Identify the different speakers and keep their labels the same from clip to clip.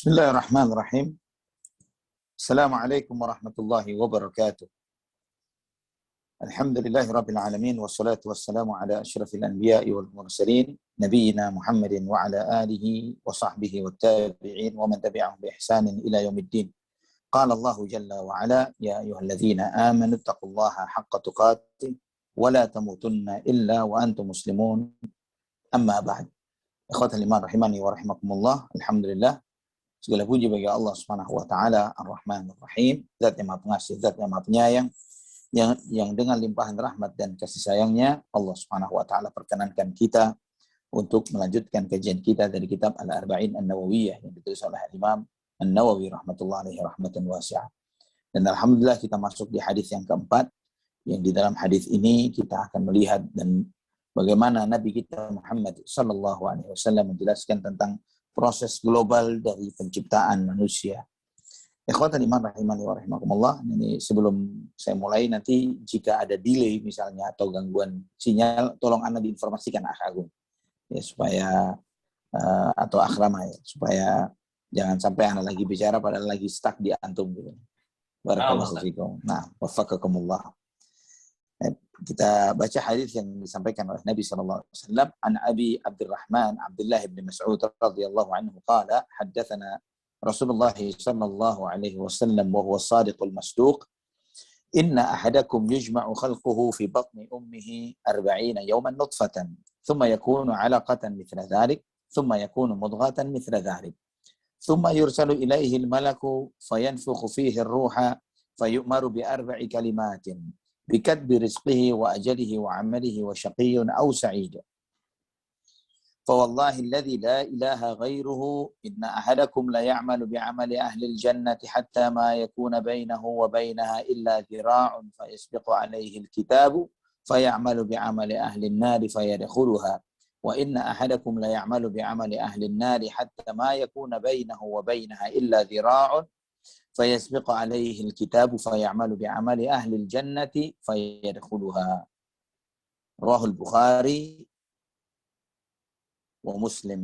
Speaker 1: Bismillahirrahmanirrahim. Assalamualaikum warahmatullahi wabarakatuh. Alhamdulillahirabbil alamin wassalatu wassalamu ala asyrafil anbiya'i wal mursalin nabiyina Muhammadin wa ala alihi wa sahbihi wat tabi'in wa man tabi'ahum bi ihsanin ila yaumiddin. Qala Allah jalla wa ala ya ayyuhalladzina amanu taqullaha haqqa tuqatih wa la tamutunna illa wa antum muslimun. Amma ba'd. Ikhwatal iman rahimani wa rahimakumullah. Alhamdulillah. Segala puji bagi Allah Subhanahu wa taala Ar-Rahman Ar-Rahim, Zat yang Maha Pengasih, Zat yang Maha Penyayang, yang dengan limpahan rahmat dan kasih sayangnya Allah Subhanahu wa taala perkenankan kita untuk melanjutkan kajian kita dari kitab Al-Arba'in An-Nawawiyah yang ditulis oleh Imam An-Nawawi rahmatullahi alaihi rahmatan wasi'ah. Dan alhamdulillah kita masuk di hadis yang keempat, yang di dalam hadis ini kita akan melihat dan bagaimana Nabi kita Muhammad sallallahu alaihi wasallam menjelaskan tentang proses global dari penciptaan manusia. Ikhwatan iman rahimani wa rahimakumullah. Ini sebelum saya mulai, nanti jika ada delay misalnya atau gangguan sinyal, tolong Anda diinformasikan Akh Agung ya, supaya atau Akh Rama ya, supaya jangan sampai Anda lagi bicara padahal lagi stuck di antum gitu. Barakallahu fikum. Nah, wafaqakumullah. Kita baca hadis yang disampaikan oleh Nabi sallallahu alaihi wasallam. An Abi Abdurrahman Abdullah bin Mas'ud radhiyallahu anhu qala haddatsana Rasulullah sallallahu alaihi wasallam wa huwa as-sadiqul masduq inna ahadakum yujma'u khalquhu fi batni ummihi 40 yawman nutfatan thumma yakunu 'alaqatan mithla dhalik thumma yakunu mudghatan mithla dhalik thumma yursalu ilayhi al-malaku fayanfukhu fihi ar-ruha fayu'maru bi 4 kalimatin بكتب رزقه وأجله وعمله وشقي أو سعيد فوالله الذي لا إله غيره إن أحدكم لا يعمل بعمل أهل الجنة حتى ما يكون بينه وبينها إلا ذراع فيسبق عليه الكتاب فيعمل بعمل أهل النار فيدخلها وإن أحدكم لا يعمل بعمل أهل النار حتى ما يكون بينه وبينها إلا ذراع فيسبق عليه الكتاب فيعمل بعمل أهل الجنة فيدخلها رواه البخاري ومسلم.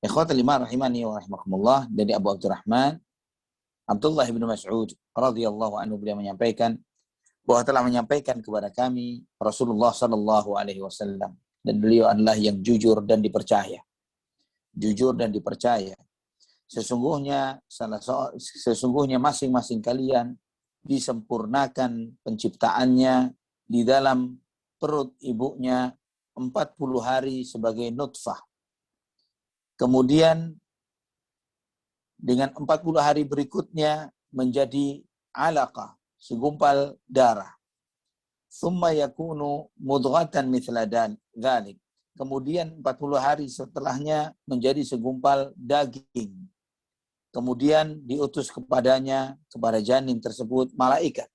Speaker 1: Ikhwatal iman rahimani wa rahimakumullah. Dari Abu Abdurrahman Abdullah bin Mas'ud radhiyallahu anhu, beliau menyampaikan bahwa telah menyampaikan kepada kami Rasulullah sallallahu alaihi wasallam, dan beliau adalah yang jujur dan dipercaya. Jujur dan dipercaya. Sesungguhnya masing-masing kalian disempurnakan penciptaannya di dalam perut ibunya 40 hari sebagai nutfah. Kemudian dengan 40 hari berikutnya menjadi alaqah, segumpal darah. Tsumma yakunu mudghatan mithla dzalik. Kemudian 40 hari setelahnya menjadi segumpal daging. Kemudian diutus kepada janin tersebut malaikat.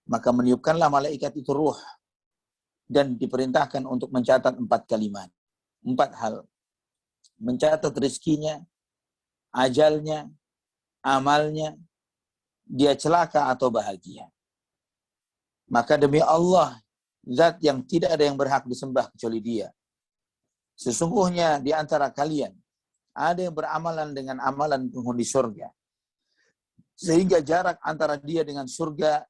Speaker 1: Maka meniupkanlah malaikat itu ruh dan diperintahkan untuk mencatat 4 kalimat. 4 hal. Mencatat rezekinya, ajalnya, amalnya, dia celaka atau bahagia. Maka demi Allah, Zat yang tidak ada yang berhak disembah kecuali Dia, sesungguhnya di antara kalian ada yang beramalan dengan amalan penghuni surga, sehingga jarak antara dia dengan surga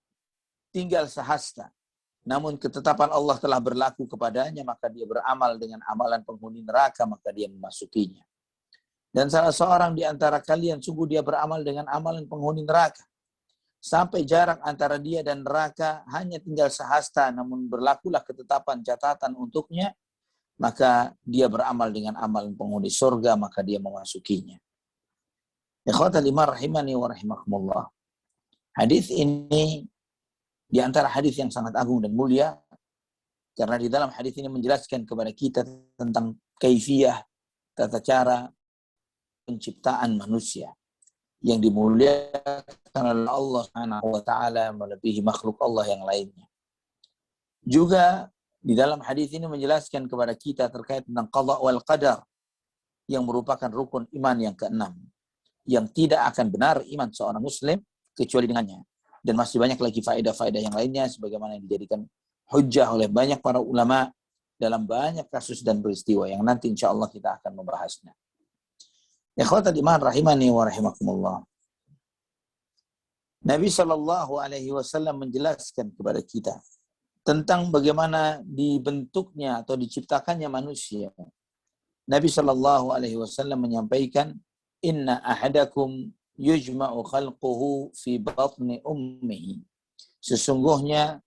Speaker 1: tinggal sehasta. Namun ketetapan Allah telah berlaku kepadanya, maka dia beramal dengan amalan penghuni neraka, maka dia memasukinya. Dan salah seorang di antara kalian sungguh dia beramal dengan amalan penghuni neraka, sampai jarak antara dia dan neraka hanya tinggal sehasta, namun berlakulah ketetapan catatan untuknya, maka dia beramal dengan amalan penghuni surga, maka dia memasukinya. Ikhwatal iman rahimani wa rahimakumullah. Hadis ini di antara hadis yang sangat agung dan mulia, karena di dalam hadis ini menjelaskan kepada kita tentang kaifiyah, tata cara penciptaan manusia yang dimuliakan oleh Allah Subhanahu wa taala melebihi makhluk Allah yang lainnya. Juga di dalam hadis ini menjelaskan kepada kita terkait tentang qada wal qadar, yang merupakan rukun iman yang keenam, yang tidak akan benar iman seorang muslim kecuali dengannya. Dan masih banyak lagi faedah-faedah yang lainnya sebagaimana yang dijadikan hujjah oleh banyak para ulama dalam banyak kasus dan peristiwa yang nanti insya Allah kita akan membahasnya. Ikhwatal iman rahimani wa rahimakumullah. Nabi Shallallahu Alaihi Wasallam menjelaskan kepada kita tentang bagaimana dibentuknya atau diciptakannya manusia. Nabi Shallallahu Alaihi Wasallam menyampaikan, Inna ahadakum yujma'u khalquhu fi batni ummihi. Sesungguhnya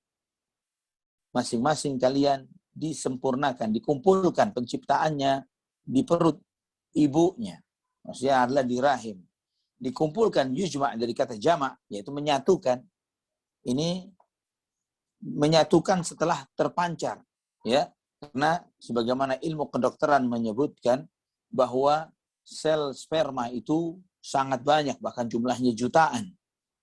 Speaker 1: masing-masing kalian disempurnakan, dikumpulkan penciptaannya di perut ibunya. Maksudnya adalah di rahim. Dikumpulkan yujma' dari kata jama', yaitu menyatukan. Ini menyatukan setelah terpancar, ya. Karena sebagaimana ilmu kedokteran menyebutkan bahwa sel sperma itu sangat banyak, bahkan jumlahnya jutaan,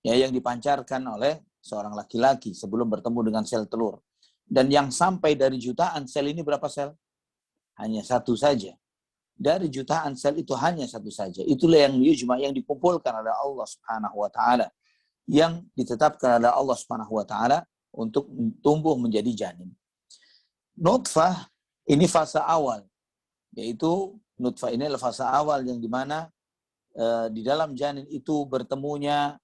Speaker 1: ya, yang dipancarkan oleh seorang laki-laki sebelum bertemu dengan sel telur. Dan yang sampai dari jutaan sel ini berapa sel? Hanya satu saja. Dari jutaan sel itu hanya satu saja. Itulah yang yujma, yang dikumpulkan oleh Allah Subhanahu wa taala, yang ditetapkan oleh Allah Subhanahu wa taala untuk tumbuh menjadi janin. Nutfah ini fase awal, yaitu nutfah ini adalah fase awal yang dimana di dalam janin itu bertemunya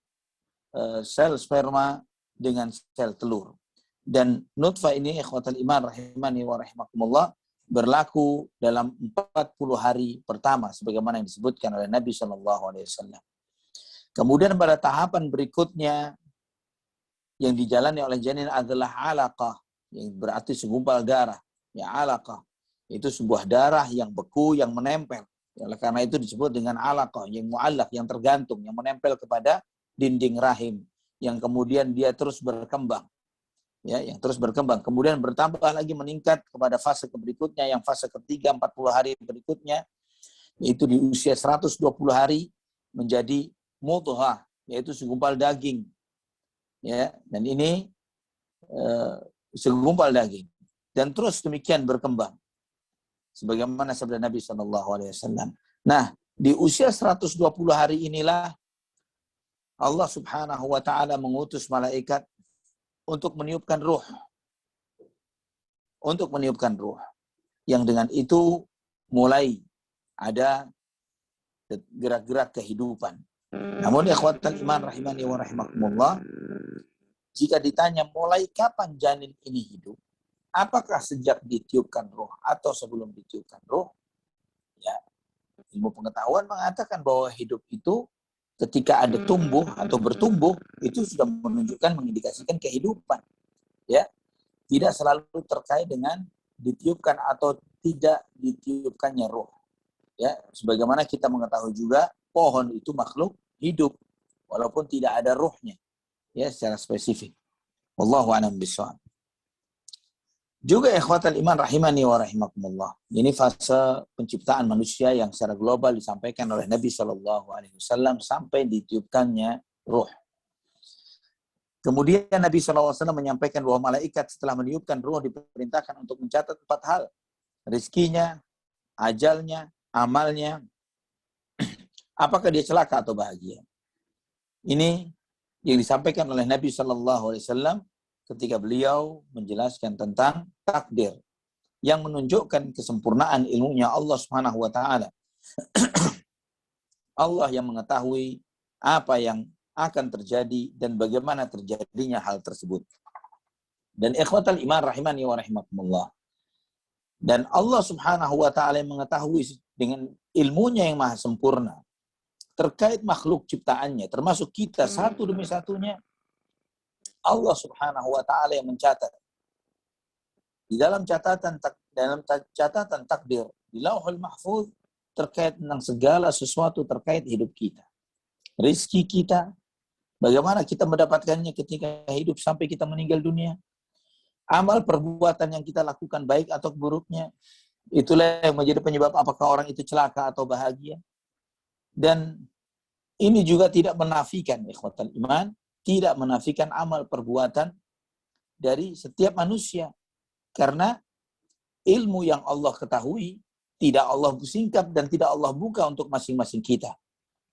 Speaker 1: sel sperma dengan sel telur. Dan nutfah ini, ikhwatal iman rahimani wa rahimakumullah, berlaku dalam 40 hari pertama sebagaimana yang disebutkan oleh Nabi SAW. Kemudian pada tahapan berikutnya yang dijalani oleh janin adalah alaqah, yang berarti segumpal darah. Ya, alaqah itu sebuah darah yang beku, yang menempel. Oleh karena itu disebut dengan alaqah, yang muallaq, yang tergantung, yang menempel kepada dinding rahim, yang kemudian dia terus berkembang. Ya, yang terus berkembang. Kemudian bertambah lagi, meningkat kepada fase berikutnya, yang fase ketiga 40 hari berikutnya, yaitu di usia 120 hari menjadi mudghah, yaitu segumpal daging. Ya, dan ini segumpal daging. Dan terus demikian berkembang. Sebagaimana sabda Nabi SAW. Nah, di usia 120 hari inilah Allah Subhanahu wa taala mengutus malaikat untuk meniupkan ruh. Untuk meniupkan ruh. Yang dengan itu mulai ada gerak-gerak kehidupan. Namun ikhwatal iman rahimani wa rahimakumullah, jika ditanya mulai kapan janin ini hidup, apakah sejak ditiupkan ruh atau sebelum ditiupkan ruh? Ya, ilmu pengetahuan mengatakan bahwa hidup itu ketika ada tumbuh atau bertumbuh, itu sudah menunjukkan, mengindikasikan kehidupan. Ya, tidak selalu terkait dengan ditiupkan atau tidak ditiupkannya ruh. Ya, sebagaimana kita mengetahui juga pohon itu makhluk hidup walaupun tidak ada ruhnya. Ya, secara spesifik. Wallahu a'lam bishawab. Juga ikhwatal iman rahimani wa rahimakumullah. Ini fase penciptaan manusia yang secara global disampaikan oleh Nabi SAW sampai ditiupkannya ruh. Kemudian Nabi SAW menyampaikan bahwa malaikat setelah meniupkan ruh diperintahkan untuk mencatat 4 hal. Rizkinya, ajalnya, amalnya, apakah dia celaka atau bahagia. Ini yang disampaikan oleh Nabi SAW ketika beliau menjelaskan tentang takdir yang menunjukkan kesempurnaan ilmunya Allah Subhanahu wa taala. Allah yang mengetahui apa yang akan terjadi dan bagaimana terjadinya hal tersebut. Dan ikhwatal iman rahimani wa rahimakumullah. Dan Allah Subhanahu wa taala yang mengetahui dengan ilmunya yang maha sempurna terkait makhluk ciptaannya, termasuk kita satu demi satunya. Allah Subhanahu wa taala yang mencatat. Di dalam catatan takdir, di Lauhul Mahfuz, terkait tentang segala sesuatu terkait hidup kita. Rizki kita, bagaimana kita mendapatkannya ketika hidup sampai kita meninggal dunia. Amal perbuatan yang kita lakukan baik atau buruknya, itulah yang menjadi penyebab apakah orang itu celaka atau bahagia. Dan ini juga tidak menafikan, ikhwatal iman, tidak menafikan amal perbuatan dari setiap manusia. Karena ilmu yang Allah ketahui, tidak Allah singkap dan tidak Allah buka untuk masing-masing kita.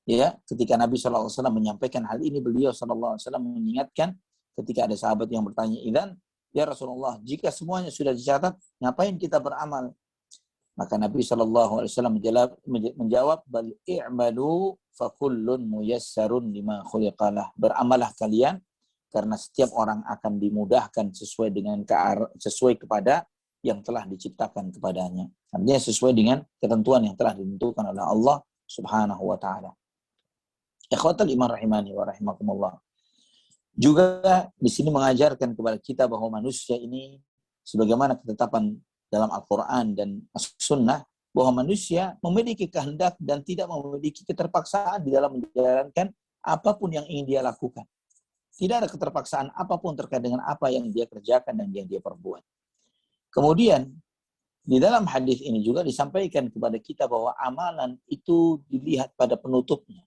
Speaker 1: Ya, ketika Nabi SAW menyampaikan hal ini, beliau SAW mengingatkan ketika ada sahabat yang bertanya, "Idzan, ya Rasulullah, jika semuanya sudah dicatat, ngapain kita beramal?" Maka Nabi SAW menjawab, bal i'malu fakullun muyassarun lima khuliqalah. Beramalah kalian karena setiap orang akan dimudahkan sesuai kepada yang telah diciptakan kepadanya. Artinya sesuai dengan ketentuan yang telah ditentukan oleh Allah Subhanahu wa taala. Ikhwatal iman rahimani wa rahimakumullah. Juga di sini mengajarkan kepada kita bahwa manusia ini sebagaimana ketetapan dalam Al-Quran dan As-Sunnah, bahwa manusia memiliki kehendak dan tidak memiliki keterpaksaan di dalam menjalankan apapun yang ingin dia lakukan. Tidak ada keterpaksaan apapun terkait dengan apa yang dia kerjakan dan yang dia perbuat. Kemudian, di dalam hadis ini juga disampaikan kepada kita bahwa amalan itu dilihat pada penutupnya.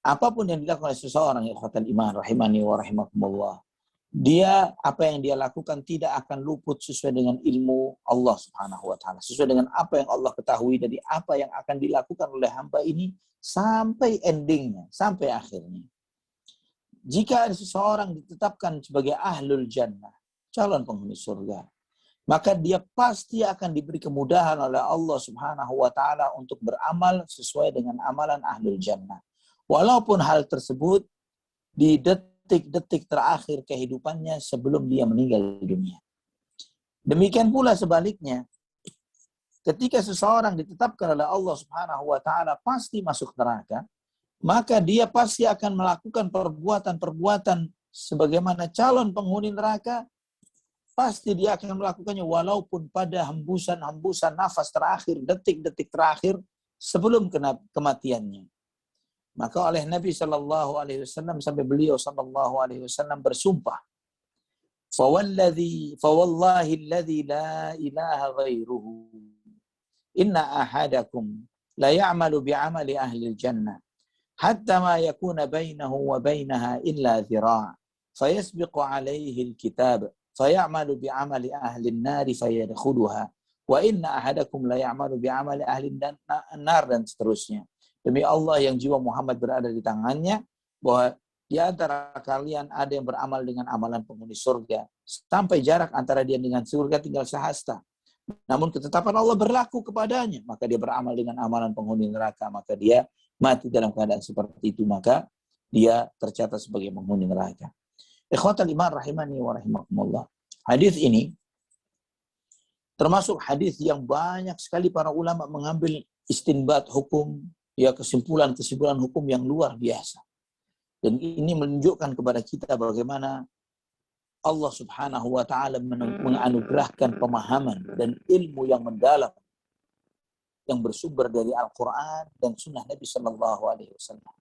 Speaker 1: Apapun yang dilakukan oleh seseorang, ikhwatal iman rahimani wa rahimakumullah, dia apa yang dia lakukan tidak akan luput sesuai dengan ilmu Allah Subhanahu wa taala, sesuai dengan apa yang Allah ketahui dari apa yang akan dilakukan oleh hamba ini sampai endingnya, sampai akhirnya. Jika ada seseorang ditetapkan sebagai ahlul jannah, calon penghuni surga, maka dia pasti akan diberi kemudahan oleh Allah Subhanahu wa taala untuk beramal sesuai dengan amalan ahlul jannah. Walaupun hal tersebut di detik-detik terakhir kehidupannya sebelum dia meninggal dunia. Demikian pula sebaliknya, ketika seseorang ditetapkan oleh Allah Subhanahu wa taala pasti masuk neraka, maka dia pasti akan melakukan perbuatan-perbuatan sebagaimana calon penghuni neraka, pasti dia akan melakukannya walaupun pada hembusan-hembusan nafas terakhir, detik-detik terakhir sebelum kematiannya. Maka oleh Nabi SAW sampai beliau SAW bersumpah, fawallahi alladhi la ilaha ghairuhu inna ahadakum la ya'malu bi'amali ahli jannah hatta ma yakuna bainahu wa bainaha illa dhira' fayasbiqu alaihi alkitab fayamalu bi'amali ahli an-nari fayadkhuluha wa inna ahadakum la ya'malu bi'amali ahli an-nar, dan seterusnya. Demi Allah yang jiwa Muhammad berada di tangannya, bahwa di antara kalian ada yang beramal dengan amalan penghuni surga, sampai jarak antara dia dengan surga tinggal sehasta. Namun ketetapan Allah berlaku kepadanya, maka dia beramal dengan amalan penghuni neraka, maka dia mati dalam keadaan seperti itu, maka dia tercatat sebagai penghuni neraka. Ikhwatal iman rahimani wa rahimakumullah. Hadis ini termasuk hadis yang banyak sekali para ulama mengambil istinbat hukum, ya kesimpulan-kesimpulan hukum yang luar biasa. Dan ini menunjukkan kepada kita bagaimana Allah Subhanahu wa taala menganugerahkan pemahaman dan ilmu yang mendalam yang bersumber dari Al-Qur'an dan sunnah Nabi sallallahu alaihi wasallam.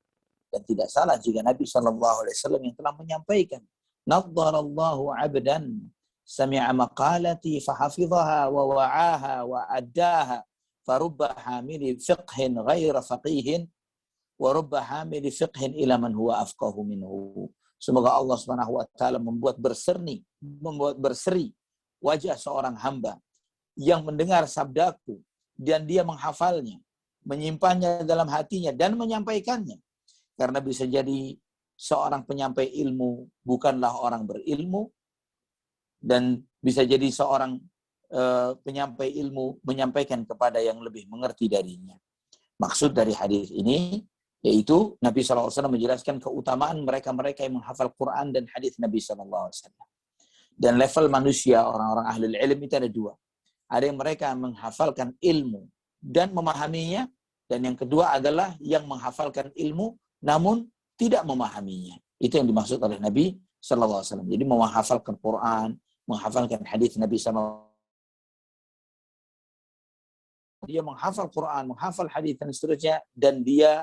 Speaker 1: Dan tidak salah jika Nabi sallallahu alaihi wasallam yang telah menyampaikan, "Nadharallahu 'abdan sami'a maqalati fahafidhaha wa wa'aha wa addaha." Farubba hamili fiqhin ghaira faqihin wa rubba hamili fiqhin ila man huwa afqahu minhu. Semoga Allah Subhanahu wa taala membuat berseri wajah seorang hamba yang mendengar sabdaku dan dia menghafalnya, menyimpannya dalam hatinya dan menyampaikannya. Karena bisa jadi seorang penyampai ilmu bukanlah orang berilmu, dan bisa jadi seorang penyampai ilmu menyampaikan kepada yang lebih mengerti darinya. Maksud dari hadis ini yaitu Nabi SAW menjelaskan keutamaan mereka-mereka yang menghafal Quran dan hadis Nabi SAW. Dan level manusia, orang-orang ahlul ilm itu ada dua. Ada yang mereka menghafalkan ilmu dan memahaminya, dan yang kedua adalah yang menghafalkan ilmu namun tidak memahaminya. Itu yang dimaksud oleh Nabi SAW. Jadi menghafalkan Quran, menghafalkan hadis Nabi SAW. Dia menghafal Quran, menghafal hadis dan seterusnya, dan dia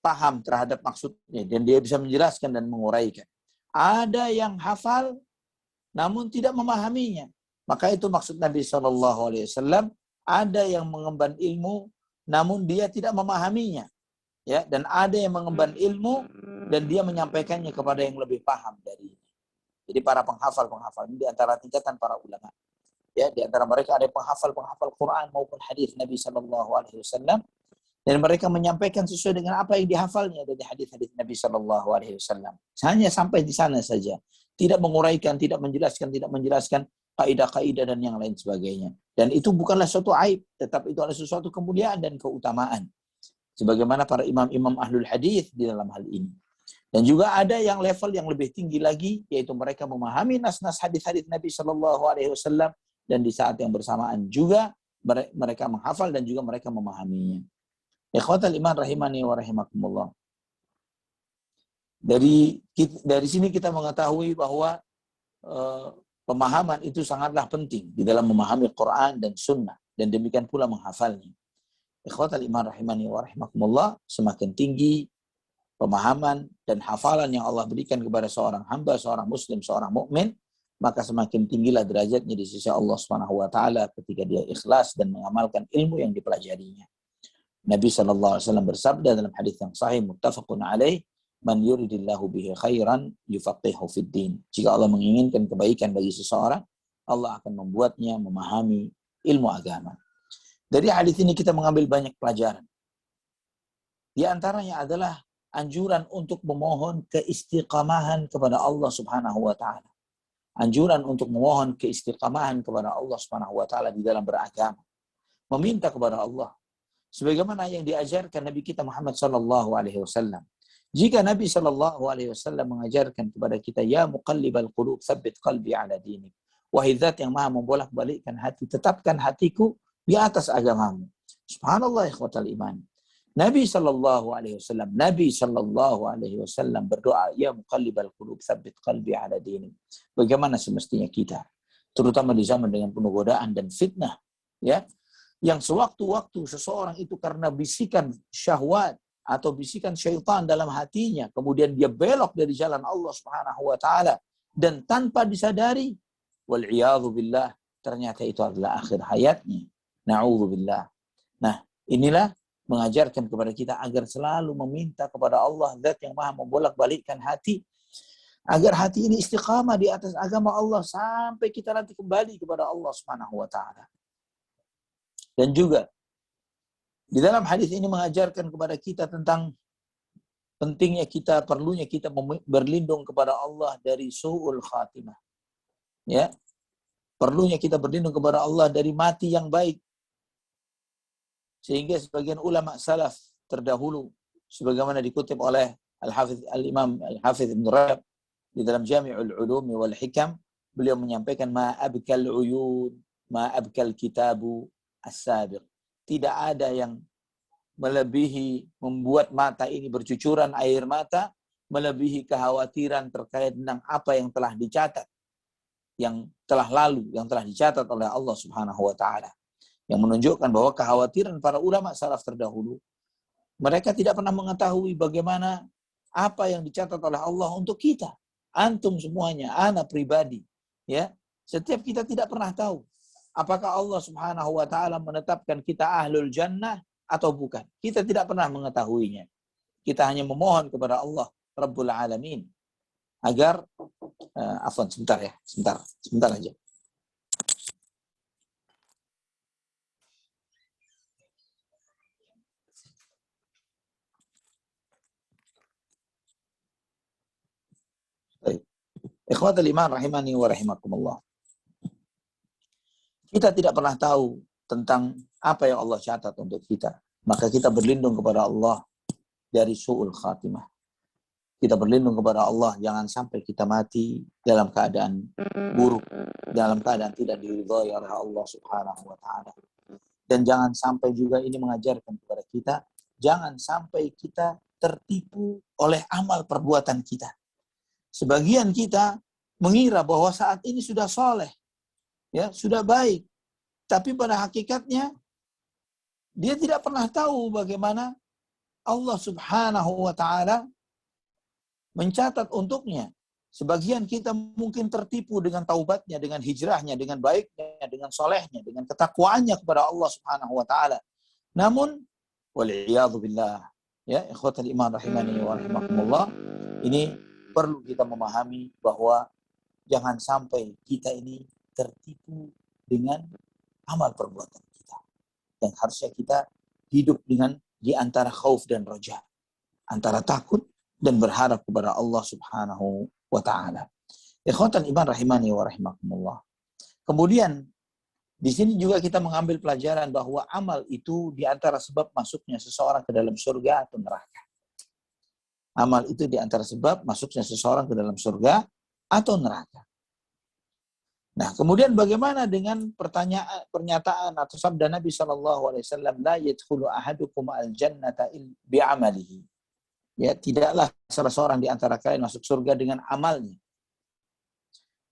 Speaker 1: paham terhadap maksudnya, dan dia bisa menjelaskan dan menguraikan. Ada yang hafal namun tidak memahaminya. Maka itu maksud Nabi SAW. Ada yang mengemban ilmu namun dia tidak memahaminya, ya, dan ada yang mengemban ilmu dan dia menyampaikannya kepada yang lebih paham darinya. Jadi para penghafal ini di antara tingkatan para ulama. Ya, di antara mereka ada penghafal Quran maupun hadis Nabi SAW, dan mereka menyampaikan sesuai dengan apa yang dihafalnya dari hadis-hadis Nabi SAW. Hanya sampai di sana saja, tidak menguraikan, tidak menjelaskan, kaidah-kaidah dan yang lain sebagainya. Dan itu bukanlah suatu aib, tetapi itu adalah sesuatu kemuliaan dan keutamaan. Sebagaimana para imam-imam ahlul hadis di dalam hal ini. Dan juga ada yang level yang lebih tinggi lagi, yaitu mereka memahami nas-nas hadis-hadis Nabi SAW, dan di saat yang bersamaan juga mereka menghafal dan juga mereka memahaminya. Ikhwatal iman rahimani wa rahimakumullah. Dari sini kita mengetahui bahwa pemahaman itu sangatlah penting di dalam memahami Quran dan Sunnah, dan demikian pula menghafalnya. Ikhwatal iman rahimani wa rahimakumullah, semakin tinggi pemahaman dan hafalan yang Allah berikan kepada seorang hamba, seorang muslim, seorang mukmin, maka semakin tinggilah derajatnya di sisi Allah Subhanahu wa taala ketika dia ikhlas dan mengamalkan ilmu yang dipelajarinya. Nabi SAW bersabda dalam hadis yang sahih muttafaqun alaih, man yuridillahu bihi khairan yufaqihu fid din. Jika Allah menginginkan kebaikan bagi seseorang, Allah akan membuatnya memahami ilmu agama. Dari hadis ini kita mengambil banyak pelajaran. Di antaranya adalah anjuran untuk memohon keistiqamahan kepada Allah Subhanahu wa taala. Anjuran untuk memohon keistiqamahan kepada Allah Subhanahu wa taala di dalam beragama. Meminta kepada Allah sebagaimana yang diajarkan Nabi kita Muhammad sallallahu alaihi wasallam. Jika Nabi sallallahu alaihi wasallam mengajarkan kepada kita, ya muqallibal qulub tsabbit qalbi ala dinik. Wahai zat yang Maha membolak-balikkan hati, tetapkan hatiku di atas agamamu. Subhanallah ikhwatal iman. Nabi sallallahu alaihi wasallam berdoa, ya muqallibal qulub tsabbit qalbi ala dinik. Bagaimana semestinya kita, terutama di zaman dengan penuh godaan dan fitnah, ya, yang sewaktu-waktu seseorang itu karena bisikan syahwat atau bisikan syaitan dalam hatinya, kemudian dia belok dari jalan Allah Subhanahu wa taala dan tanpa disadari, wal iyadzu billah, ternyata itu adalah akhir hayatnya. Na'udzubillah. Nah, inilah mengajarkan kepada kita agar selalu meminta kepada Allah, zat yang Maha membolak-balikkan hati, agar hati ini istiqamah di atas agama Allah sampai kita nanti kembali kepada Allah Subhanahu wa taala. Dan juga di dalam hadis ini mengajarkan kepada kita tentang pentingnya kita, perlunya kita berlindung kepada Allah dari su'ul khatimah. Ya. Perlunya kita berlindung kepada Allah dari mati yang baik. Sehingga sebagian ulama salaf terdahulu, sebagaimana dikutip oleh Al-Imam Al-Hafidh Ibn Rajab di dalam Jami'ul Ulumi wal Hikam, beliau menyampaikan ma abkal uyun, ma abkal kitabu as-sabiq. Tidak ada yang melebihi membuat mata ini bercucuran air mata, melebihi kekhawatiran terkait dengan apa yang telah dicatat, yang telah lalu, yang telah dicatat oleh Allah Subhanahu wa taala. Yang menunjukkan bahwa kekhawatiran para ulama salaf terdahulu, mereka tidak pernah mengetahui bagaimana apa yang dicatat oleh Allah untuk kita. Antum semuanya, ana pribadi, ya. Setiap kita tidak pernah tahu apakah Allah Subhanahu wa taala menetapkan kita ahlul jannah atau bukan. Kita tidak pernah mengetahuinya. Kita hanya memohon kepada Allah Rabbul Alamin agar afwan sebentar ya, sebentar aja. Baik. Ikhwatul iman rahimani wa rahimakumullah. Kita tidak pernah tahu tentang apa yang Allah catat untuk kita. Maka kita berlindung kepada Allah dari su'ul khatimah. Kita berlindung kepada Allah, jangan sampai kita mati dalam keadaan buruk, dalam keadaan tidak diridhai oleh Allah Subhanahu wa taala. Dan jangan sampai juga ini mengajarkan kepada kita, jangan sampai kita tertipu oleh amal perbuatan kita. Sebagian kita mengira bahwa saat ini sudah soleh, ya, sudah baik. Tapi pada hakikatnya dia tidak pernah tahu bagaimana Allah Subhanahu wa taala mencatat untuknya. Sebagian kita mungkin tertipu dengan taubatnya, dengan hijrahnya, dengan baiknya, dengan solehnya, dengan ketakwaannya kepada Allah Subhanahu wa taala. Namun wal'iyadzu billah, ya ikhwatal iman rahimani wa rahimakumullah, ini perlu kita memahami bahwa jangan sampai kita ini tertipu dengan amal perbuatan kita. Dan harusnya kita hidup dengan di antara khauf dan raja, antara takut dan berharap kepada Allah Subhanahu wa taala. Ikhwatan iman rahimani wa rahimakumullah. Kemudian di sini juga kita mengambil pelajaran bahwa amal itu di antara sebab masuknya seseorang ke dalam surga atau neraka. Amal itu di antara sebab masuknya seseorang ke dalam surga atau neraka. Nah, kemudian bagaimana dengan pernyataan atau sabda Nabi SAW, la yadkhulu ahadukum al-jannata bi'amalihi. Ya, tidaklah salah seorang di antara kalian masuk surga dengan amalnya.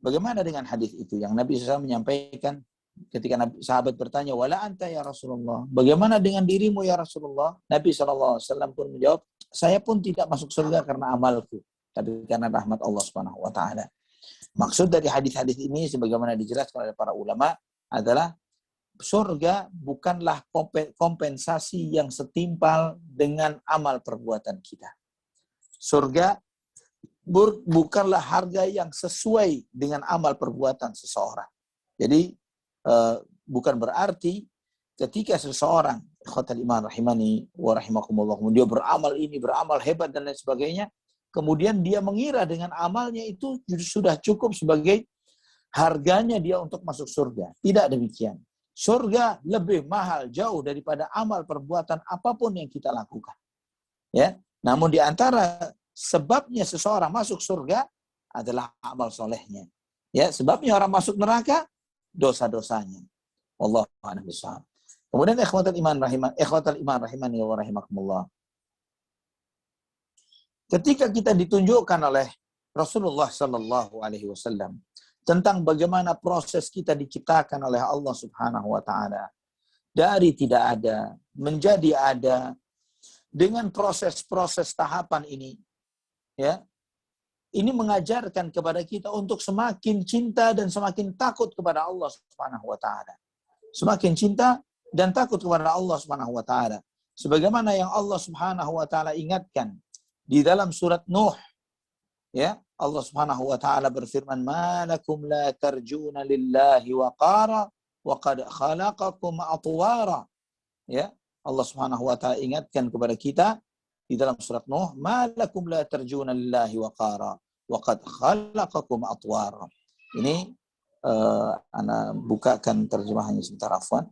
Speaker 1: Bagaimana dengan hadis itu yang Nabi SAW menyampaikan ketika sahabat bertanya, wala anta ya Rasulullah, bagaimana dengan dirimu ya Rasulullah? Nabi SAW pun menjawab, saya pun tidak masuk surga karena amalku, tapi karena rahmat Allah Subhanahu wa taala. Maksud dari hadis-hadis ini sebagaimana dijelaskan oleh para ulama adalah surga bukanlah kompensasi yang setimpal dengan amal perbuatan kita. Surga bukanlah harga yang sesuai dengan amal perbuatan seseorang. Jadi bukan berarti ketika seseorang ikhwatal iman rahimani wa rahimakumullah, dia beramal ini, beramal hebat dan lain sebagainya, kemudian dia mengira dengan amalnya itu sudah cukup sebagai harganya dia untuk masuk surga. Tidak demikian. Surga lebih mahal jauh daripada amal perbuatan apapun yang kita lakukan. Ya. Namun di antara sebabnya seseorang masuk surga adalah amal solehnya. Ya, sebabnya orang masuk neraka dosa-dosanya. Wallahu a'lam bishawab. Kemudian ikhwatal iman rahimani wa rahimakumullah. Ketika kita ditunjukkan oleh Rasulullah Sallallahu Alaihi Wasallam tentang bagaimana proses kita diciptakan oleh Allah Subhanahu Wa Taala dari tidak ada menjadi ada dengan proses-proses tahapan ini, ya, ini mengajarkan kepada kita untuk semakin cinta dan semakin takut kepada Allah Subhanahu Wa Taala, semakin cinta dan takut kepada Allah Subhanahu Wa Taala, sebagaimana yang Allah Subhanahu Wa Taala ingatkan di dalam surat Nuh, ya, Allah Subhanahu wa taala berfirman, "Ma lakum la tarjuna lillahi waqara wa qad khalaqakum atwara." Ya, Allah Subhanahu wa taala ingatkan kepada kita di dalam surat Nuh, "Ma lakum la tarjuna lillahi waqara wa qad khalaqakum atwara." Ini ana bukakan terjemahannya sebentar, afwan.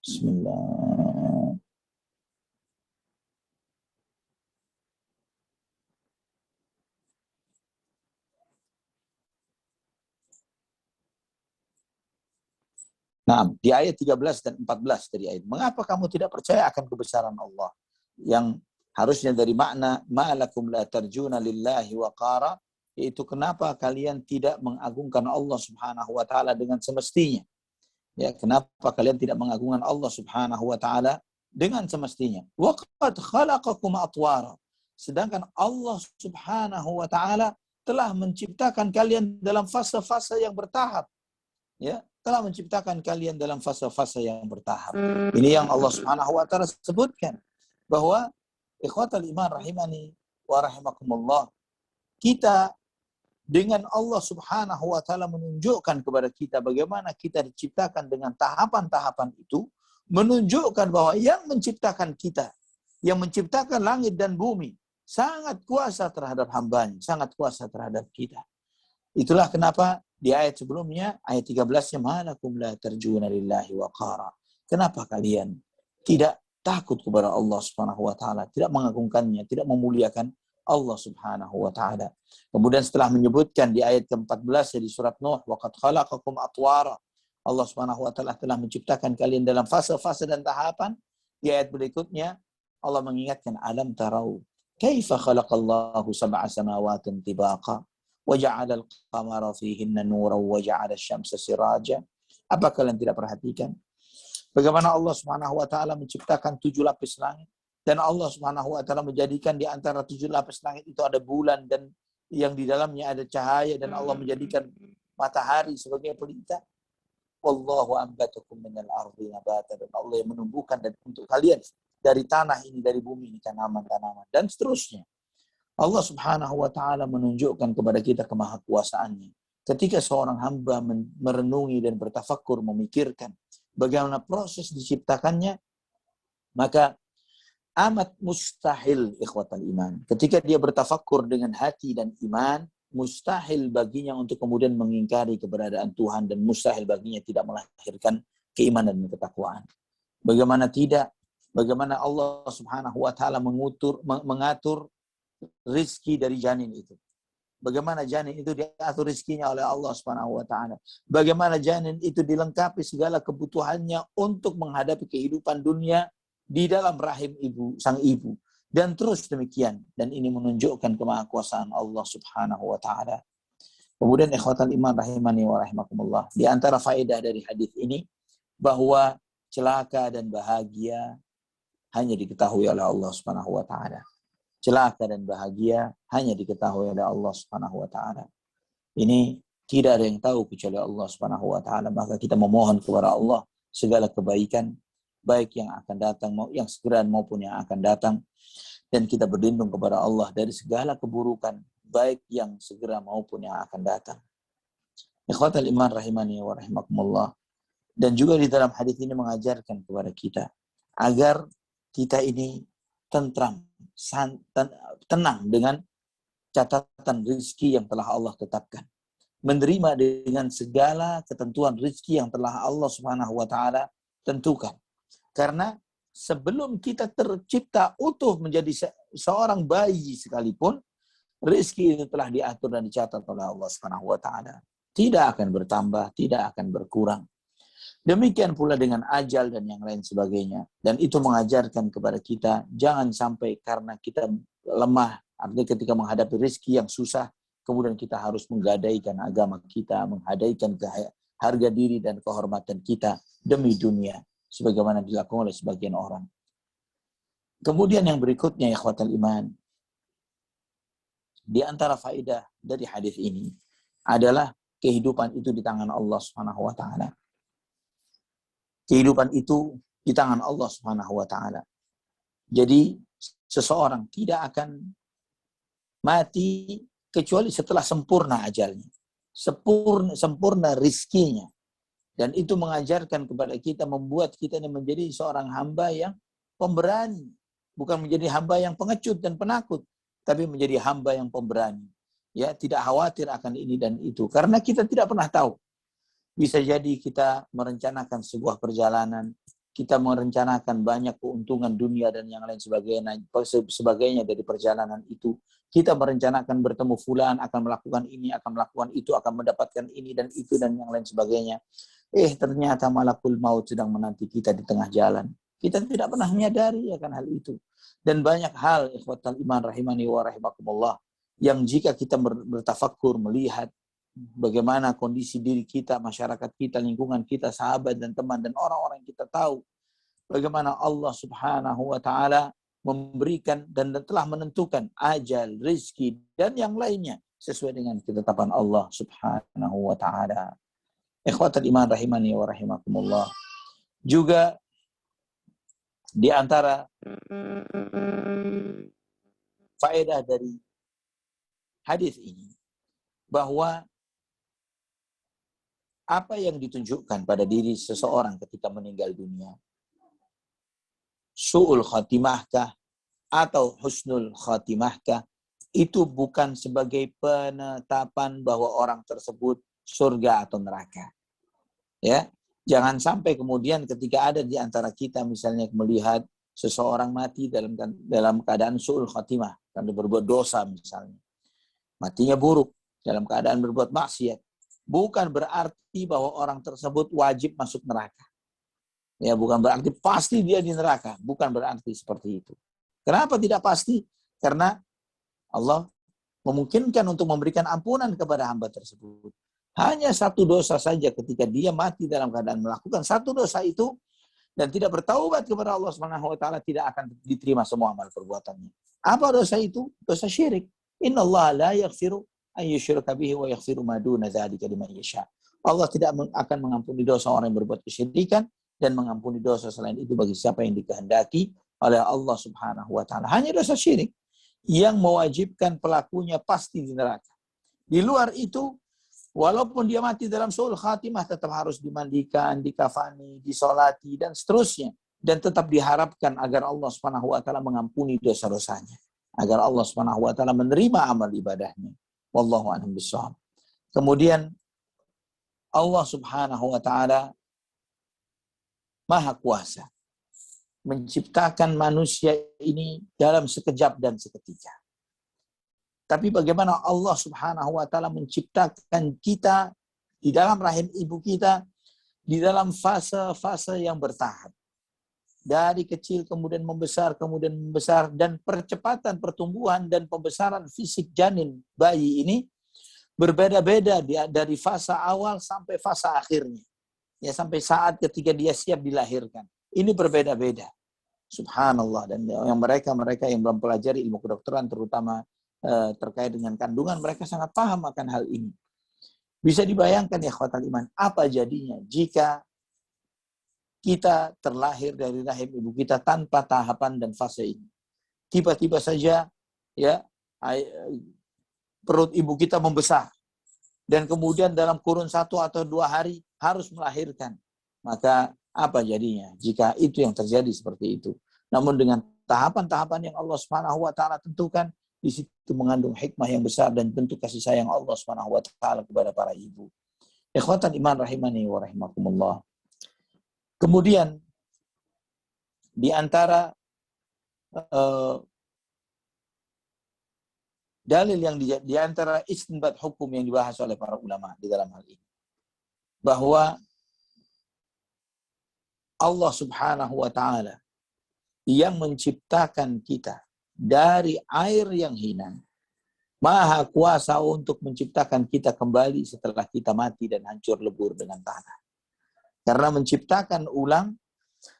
Speaker 1: Bismillah. Nah, di ayat 13 dan 14 dari ayat. Mengapa kamu tidak percaya akan kebesaran Allah? Yang harusnya dari makna ma'alakum la tarjuna lillahi waqara, yaitu kenapa kalian tidak mengagungkan Allah Subhanahu wa taala dengan semestinya? Ya, kenapa kalian tidak mengagungkan Allah Subhanahu wa taala dengan semestinya? Wa qad khalaqakum atwara. Sedangkan Allah Subhanahu wa taala telah menciptakan kalian dalam fase-fase yang bertahap. Ya, telah menciptakan kalian dalam fase-fase yang bertahap. Ini yang Allah Subhanahu wa taala sebutkan bahwa ikhwatal iman rahimani wa rahimakumullah, kita dengan Allah Subhanahu wa taala menunjukkan kepada kita bagaimana kita diciptakan dengan tahapan-tahapan itu, menunjukkan bahwa yang menciptakan kita, yang menciptakan langit dan bumi, sangat kuasa terhadap hambanya, sangat kuasa terhadap kita. Itulah kenapa di ayat sebelumnya, ayat 13-nya, malakum la tarjuna lillahi waqara. Kenapa kalian tidak takut kepada Allah Subhanahu wa taala, tidak mengagungkannya, tidak memuliakan Allah Subhanahu wa taala. Kemudian setelah menyebutkan di ayat ke-14 di surat Nuh, waqad khalaqakum atwara. Allah Subhanahu wa taala telah menciptakan kalian dalam fase-fase dan tahapan. Di ayat berikutnya Allah mengingatkan, alam tarau kaifa khalaqallahu sab'a samawatin tibaqa wa ja'ala al-qamara fihinna nuran wa ja'ala asy-syamsa siraja. Apa kalian tidak perhatikan bagaimana Allah Subhanahu wa taala menciptakan 7 lapis langit, dan Allah Subhanahu wa taala menjadikan di antara 7 lapis langit itu ada bulan dan yang di dalamnya ada cahaya, dan Allah menjadikan matahari sebagai pelita. Wallahu ambatakum minal ardi nabata, dan Allah yang menumbuhkan dan untuk kalian dari tanah ini, dari bumi ini tanaman-tanaman, dan seterusnya. Allah Subhanahu wa taala menunjukkan kepada kita kemahakuasaannya, Ketika seorang hamba merenungi dan bertafakkur, memikirkan bagaimana proses diciptakannya, maka amat mustahil ikhwatal iman. Ketika dia bertafakkur dengan hati dan iman, mustahil baginya untuk kemudian mengingkari keberadaan Tuhan dan mustahil baginya tidak melahirkan keimanan dan ketakwaan. Bagaimana tidak? Bagaimana Allah Subhanahu wa taala mengatur rizki dari janin itu. Bagaimana janin itu diatur rizkinya oleh Allah Subhanahu wa taala. Bagaimana janin itu dilengkapi segala kebutuhannya untuk menghadapi kehidupan dunia di dalam rahim sang ibu. Dan terus demikian. Dan ini menunjukkan kemahakuasaan Allah Subhanahu wa taala. Kemudian ikhwatal iman rahimani wa rahimakumullah. Di antara faedah dari hadis ini bahwa celaka dan bahagia hanya diketahui oleh Allah Subhanahu wa taala. Celaka dan bahagia hanya diketahui oleh Allah Subhanahu wa taala. Ini tidak ada yang tahu kecuali Allah Subhanahu wa taala. Maka kita memohon kepada Allah segala kebaikan, baik yang akan datang, yang segera maupun yang akan datang. Dan kita berlindung kepada Allah dari segala keburukan, baik yang segera maupun yang akan datang. Ikhwatal iman rahimani wa rahimakumullah. Dan juga di dalam hadis ini mengajarkan kepada kita agar kita ini tentram, tenang dengan catatan rizki yang telah Allah tetapkan. Menerima dengan segala ketentuan rizki yang telah Allah Subhanahu wa taala tentukan. Karena sebelum kita tercipta utuh menjadi seorang bayi sekalipun, rizki itu telah diatur dan dicatat oleh Allah Subhanahu wa taala. Tidak akan bertambah, tidak akan berkurang. Demikian pula dengan ajal dan yang lain sebagainya. Dan itu mengajarkan kepada kita, jangan sampai karena kita lemah, artinya ketika menghadapi rezeki yang susah, kemudian kita harus menggadaikan agama kita, menggadaikan harga diri dan kehormatan kita demi dunia, sebagaimana dilakukan oleh sebagian orang. Kemudian yang berikutnya, ikhwatal iman, di antara faedah dari hadis ini adalah kehidupan itu di tangan Allah Subhanahu wa taala. Kehidupan itu di tangan Allah Subhanahu wa taala. Jadi seseorang tidak akan mati kecuali setelah sempurna ajalnya. Sempurna rizkinya. Dan itu mengajarkan kepada kita, membuat kita menjadi seorang hamba yang pemberani. Bukan menjadi hamba yang pengecut dan penakut, tapi menjadi hamba yang pemberani. Ya, tidak khawatir akan ini dan itu. Karena kita tidak pernah tahu. Bisa jadi kita merencanakan sebuah perjalanan, kita merencanakan banyak keuntungan dunia dan yang lain sebagainya dari perjalanan itu. Kita merencanakan bertemu fulan, akan melakukan ini, akan melakukan itu, akan mendapatkan ini dan itu dan yang lain sebagainya. Ternyata malakul maut sedang menanti kita di tengah jalan. Kita tidak pernah menyadari akan hal itu. Dan banyak hal, ikhwatal iman rahimani wa rahimakumullah, yang jika kita bertafakkur, melihat bagaimana kondisi diri kita, masyarakat kita, lingkungan kita, sahabat dan teman dan orang-orang yang kita tahu, bagaimana Allah Subhanahu wa taala memberikan dan telah menentukan ajal, rizki dan yang lainnya sesuai dengan ketetapan Allah Subhanahu wa taala. Ikhwatul iman rahimani wa rahimakumullah. Juga di antara faedah dari hadis ini bahwa apa yang ditunjukkan pada diri seseorang ketika meninggal dunia, su'ul khatimahkah atau husnul khatimahkah, itu bukan sebagai penetapan bahwa orang tersebut surga atau neraka. Ya, jangan sampai kemudian ketika ada di antara kita misalnya melihat seseorang mati dalam keadaan su'ul khatimah, karena berbuat dosa misalnya, matinya buruk dalam keadaan berbuat maksiat, bukan berarti bahwa orang tersebut wajib masuk neraka. Ya, bukan berarti pasti dia di neraka. Bukan berarti seperti itu. Kenapa tidak pasti? Karena Allah memungkinkan untuk memberikan ampunan kepada hamba tersebut. Hanya satu dosa saja ketika dia mati dalam keadaan melakukan satu dosa itu dan tidak bertaubat kepada Allah Subhanahu wa taala, tidak akan diterima semua amal perbuatannya. Apa dosa itu? Dosa syirik. Innallaha la yaghfiru an yushraka bihi wa yaghfiru ma duna dzalika liman yasha. Allah tidak akan mengampuni dosa orang yang berbuat kesyirikan dan mengampuni dosa selain itu bagi siapa yang dikehendaki oleh Allah Subhanahu wa taala. Hanya dosa syirik yang mewajibkan pelakunya pasti di neraka. Di luar itu Walaupun dia mati dalam su'ul khatimah, tetap harus dimandikan, dikafani, disolati, dan seterusnya. Dan tetap diharapkan agar Allah Subhanahu wa taala mengampuni dosa-dosanya. Agar Allah Subhanahu wa taala menerima amal ibadahnya. Wallahu a'lam bishawab. Kemudian Allah Subhanahu wa taala Maha Kuasa menciptakan manusia ini dalam sekejap dan seketika. Tapi bagaimana Allah Subhanahu wa taala menciptakan kita di dalam rahim ibu kita di dalam fase-fase yang bertahap. Dari kecil kemudian membesar dan percepatan pertumbuhan dan pembesaran fisik janin bayi ini berbeda-beda dari fase awal sampai fase akhirnya. Ya, sampai saat ketika dia siap dilahirkan. Ini berbeda-beda. Subhanallah. Dan yang mereka yang belum pelajari ilmu kedokteran terutama terkait dengan kandungan, mereka sangat paham akan hal ini. Bisa dibayangkan ya ikhwatal iman, apa jadinya jika kita terlahir dari rahim ibu kita tanpa tahapan dan fase ini. Tiba-tiba saja ya perut ibu kita membesar dan kemudian dalam kurun 1 atau 2 hari harus melahirkan. Maka apa jadinya jika itu yang terjadi seperti itu? Namun dengan tahapan-tahapan yang Allah Subhanahu wa taala tentukan, di situ mengandung hikmah yang besar dan bentuk kasih sayang Allah Subhanahu wa taala kepada para ibu. Ikhwatan iman rahimani wa rahimakumullah. Kemudian di antara dalil yang di antara istinbat hukum yang dibahas oleh para ulama di dalam hal ini, bahwa Allah Subhanahu wa taala yang menciptakan kita dari air yang hina, Maha kuasa untuk menciptakan kita kembali setelah kita mati dan hancur lebur dengan tanah. Karena menciptakan ulang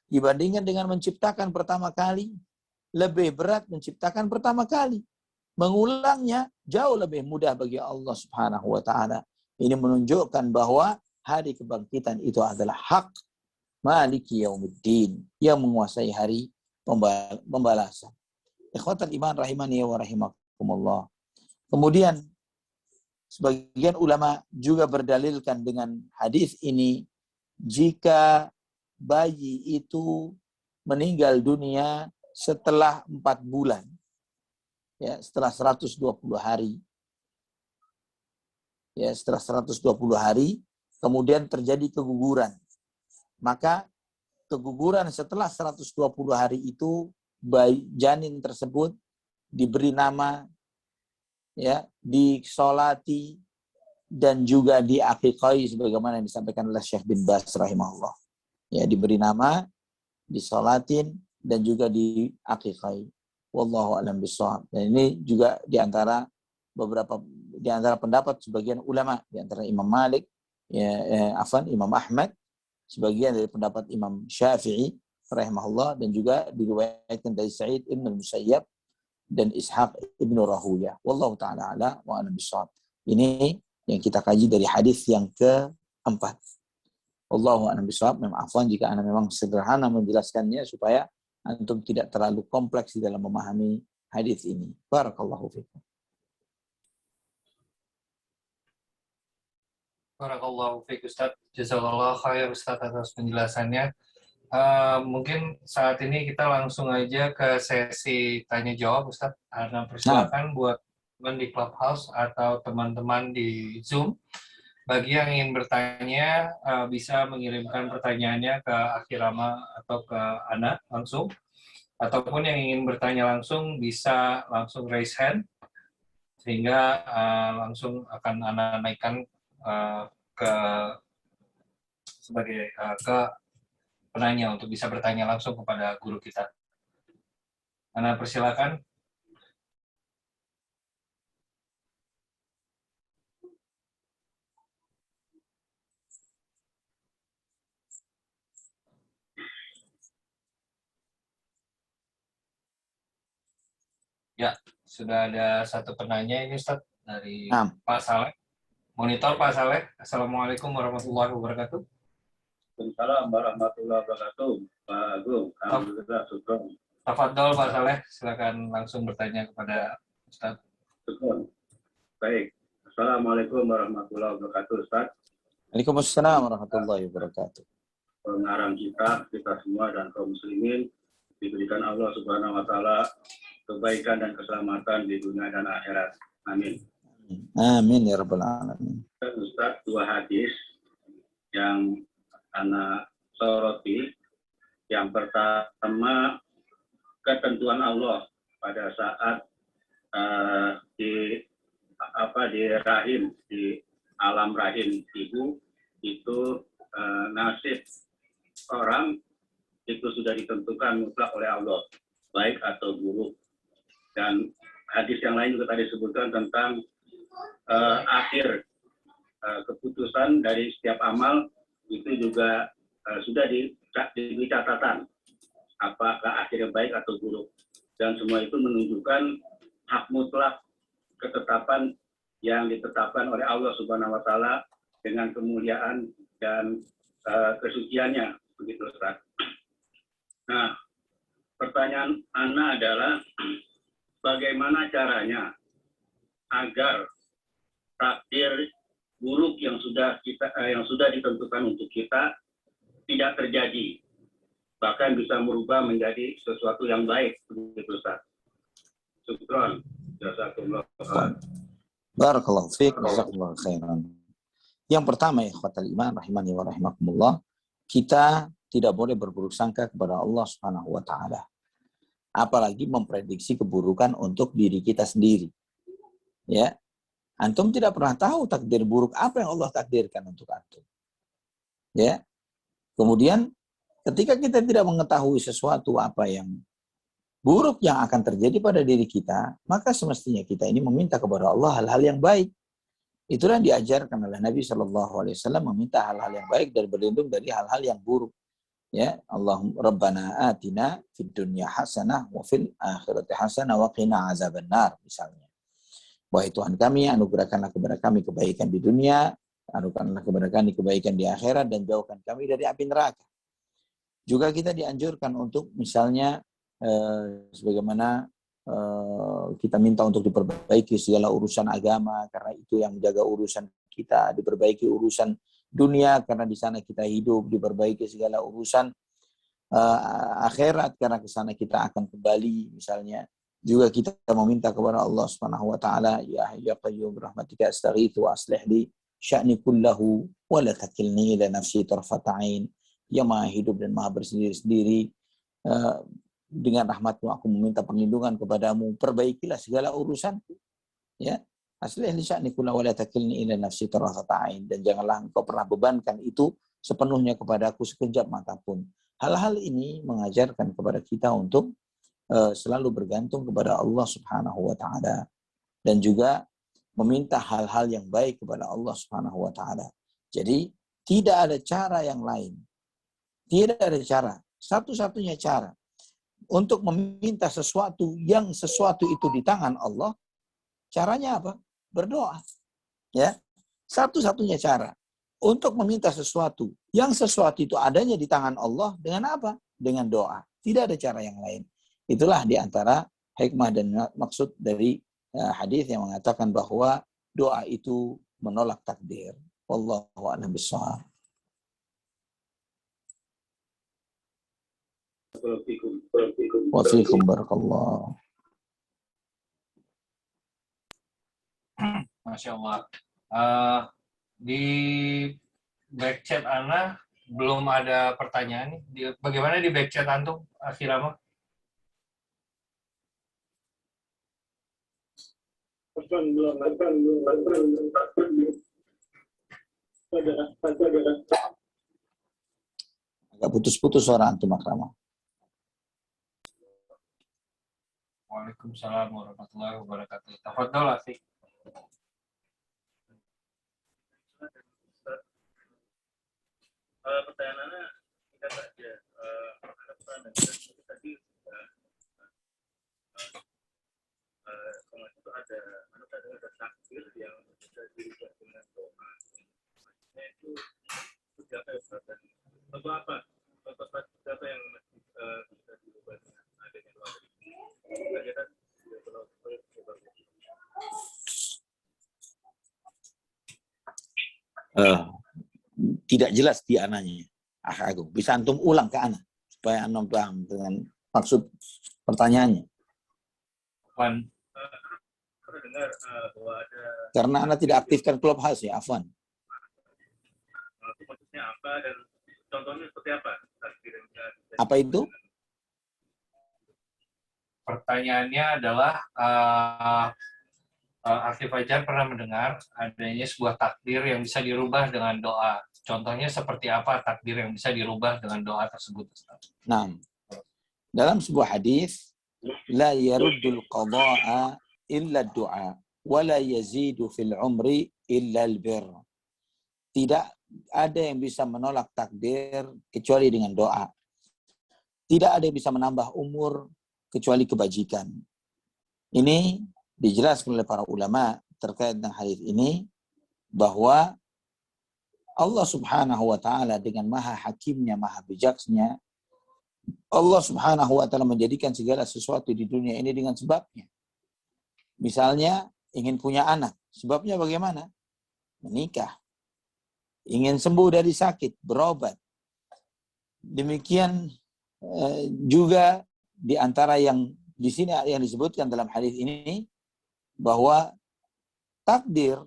Speaker 1: dibandingkan dengan menciptakan pertama kali, lebih berat menciptakan pertama kali. Mengulangnya jauh lebih mudah bagi Allah Subhanahu wa taala. Ini menunjukkan bahwa hari kebangkitan itu adalah hak Maliki Yaumiddin, yang menguasai hari pembalasan. Ikhwatal iman rahimani wa rahimakumullah. Kemudian sebagian ulama juga berdalilkan dengan hadis ini, jika bayi itu meninggal dunia setelah 4 bulan, ya, setelah 120 hari, ya, setelah 120 hari, kemudian terjadi keguguran, maka keguguran setelah 120 hari itu, bayi janin tersebut diberi nama, ya, disolati, dan juga diaqiqai sebagaimana yang disampaikan oleh Syekh bin Baz rahimahullah. Ya, diberi nama, disolatin, dan juga diaqiqai. Wallahu a'lam bishawab. Dan ini juga di antara pendapat sebagian ulama, di antara Imam Malik, Imam Ahmad, sebagian dari pendapat Imam Syafi'i rahimahullah, dan juga diriwayatkan dari Sa'id ibn al-Musayyab dan Ishaq ibn Rahuyah. Wallahu ta'ala ala wa a'lam bishawab. Ini yang kita kaji dari hadis yang keempat. Wallahu a'lam bishawab. Afwan jika Anda memang sederhana menjelaskannya supaya antum tidak terlalu kompleks di dalam memahami hadis ini. Barakallahu fikum.
Speaker 2: Barakallahu fiik Ustaz. Jazakallahu khair Ustaz atas penjelasannya. Mungkin saat ini kita langsung aja ke sesi tanya jawab Ustaz. Anda persilakan buat teman di Clubhouse atau teman-teman di Zoom. Bagi yang ingin bertanya, bisa mengirimkan pertanyaannya ke Akhirama atau ke Ana langsung. Ataupun yang ingin bertanya langsung, bisa langsung raise hand. Sehingga langsung akan Ana naikkan ke penanya untuk bisa bertanya langsung kepada guru kita. Ana persilakan. Ya, sudah ada satu penanya ini Ustaz dari Pak Saleh. Monitor Pak Saleh. Assalamualaikum warahmatullahi wabarakatuh.
Speaker 3: Waalaikumsalam warahmatullahi wabarakatuh. Pak Agung, alhamdulillah syukur.
Speaker 2: Tafadhol Pak Saleh, silakan langsung bertanya kepada Ustaz.
Speaker 3: Syukur. Baik. Assalamualaikum warahmatullahi wabarakatuh, Ustaz.
Speaker 1: Waalaikumsalam warahmatullahi wabarakatuh.
Speaker 3: Pengarang kita semua dan kaum muslimin diberikan Allah Subhanahu wa taala kebaikan dan keselamatan di dunia dan akhirat. Amin.
Speaker 1: Amin ya rabbal alamin.
Speaker 3: Ustaz, dua hadis yang ana soroti. Yang pertama, ketentuan Allah pada saat di rahim, di alam rahim ibu itu nasib orang itu sudah ditentukan mutlak oleh Allah, baik atau buruk. Dan hadis yang lain juga tadi disebutkan tentang akhir keputusan dari setiap amal itu juga sudah diberi catatan apakah akhirnya baik atau buruk. Dan semua itu menunjukkan hak mutlak ketetapan yang ditetapkan oleh Allah Subhanahu wa taala dengan kemuliaan dan kesuciannya, begitu Ustaz. Nah, pertanyaan ana adalah bagaimana caranya agar takdir buruk yang sudah ditentukan untuk kita tidak terjadi, bahkan bisa merubah menjadi sesuatu yang baik, begitu Ustaz. Syukran. Jazakumullah khairan.
Speaker 1: Barakallahu fiik, jazakallahu khairan. Yang pertama, ikhwatal iman rahimani wa rahimakumullah, kita tidak boleh berburuk sangka kepada Allah Subhanahu wa taala. Apalagi memprediksi keburukan untuk diri kita sendiri. Ya. Antum tidak pernah tahu takdir buruk apa yang Allah takdirkan untuk antum. Ya. Kemudian ketika kita tidak mengetahui sesuatu apa yang buruk yang akan terjadi pada diri kita, maka semestinya kita ini meminta kepada Allah hal-hal yang baik. Itulah yang diajarkan oleh Nabi SAW, meminta hal-hal yang baik dan berlindung dari hal-hal yang buruk. Ya, Allahumma Rabbana atina fid dunya hasanah wa fil akhirati hasanah wa qina azabannar, misalnya. Wahai Tuhan kami, anugerahkanlah kepada kami kebaikan di dunia, anugerahkanlah kepada kami kebaikan di akhirat, dan jauhkan kami dari api neraka. Juga kita dianjurkan untuk misalnya sebagaimana kita minta untuk diperbaiki segala urusan agama, karena itu yang menjaga urusan kita, diperbaiki urusan dunia karena di sana kita hidup, diperbaiki segala urusan akhirat karena ke sana kita akan kembali, misalnya. Juga kita meminta kepada Allah Subhanahu wa taala, ya hayyu ya qayyum rahmatika astaghitsu wa aslih li sya'ni kullahu wa la takilni ila nafsi tarfata ain. Ya Maha hidup dan Maha bersendiri-sendiri, dengan rahmat-Mu aku meminta perlindungan kepadamu, perbaikilah segala urusanku. Ya, aslih li sya'ni kullahu wa la takilni ila nafsi tarfata ain, dan janganlah engkau pernah bebankan itu sepenuhnya kepadaku sekejap mata pun. Hal-hal ini mengajarkan kepada kita untuk selalu bergantung kepada Allah Subhanahu wa taala, dan juga meminta hal-hal yang baik kepada Allah Subhanahu wa taala. Jadi tidak ada cara yang lain. Tidak ada cara. Satu-satunya cara untuk meminta sesuatu itu di tangan Allah, caranya apa? Berdoa. Ya. Satu-satunya cara untuk meminta sesuatu itu adanya di tangan Allah, dengan apa? Dengan doa. Tidak ada cara yang lain. Itulah di antara hikmah dan maksud dari hadis yang mengatakan bahwa doa itu menolak takdir. Wallahu a'lam bishawab. Wa fiikum barakallah.
Speaker 2: Masya Allah. Di back chat Ana belum ada pertanyaan. Bagaimana di back chat antum, Akhirama?
Speaker 1: Agak putus-putus suara antum, Akrama.
Speaker 2: Waalaikumsalam warahmatullahi wabarakatuh. Tafadhol, Afi.
Speaker 3: Pertanyaannya kita saja ada pertanyaan tadi itu ada takdir yang bisa dirubah dengan doa. Maksudnya itu siapa yang berkata apa siapa yang bisa dirubah dengan adanya doa tadi.
Speaker 1: tidak jelas di ananya. Agung, bisa antum ulang ke ana supaya antum paham dengan maksud pertanyaannya.
Speaker 2: Wan,
Speaker 3: Pernah dengar bahwa ada
Speaker 1: Karena ana tidak aktifkan Clubhouse ya, afwan.
Speaker 3: itu maksudnya apa dan contohnya seperti apa? Takdir yang bisa
Speaker 1: Apa itu?
Speaker 2: pertanyaannya adalah Aktif Fajar pernah mendengar adanya sebuah takdir yang bisa dirubah dengan doa. Contohnya seperti apa takdir yang bisa dirubah dengan doa tersebut?
Speaker 1: Nah, dalam sebuah hadis, la yaruddul qada'a illa du'a wa la yazidu fil umri illa albir. Tidak ada yang bisa menolak takdir kecuali dengan doa. Tidak ada yang bisa menambah umur kecuali kebajikan. Ini dijelaskan oleh para ulama terkait dengan hadis ini bahwa Allah Subhanahu wa taala dengan maha hakimnya, maha bijaksanya, Allah Subhanahu wa taala menjadikan segala sesuatu di dunia ini dengan sebabnya. Misalnya ingin punya anak, sebabnya bagaimana? Menikah. Ingin sembuh dari sakit, berobat. Demikian juga di antara yang di sini yang disebutkan dalam hadis ini bahwa takdir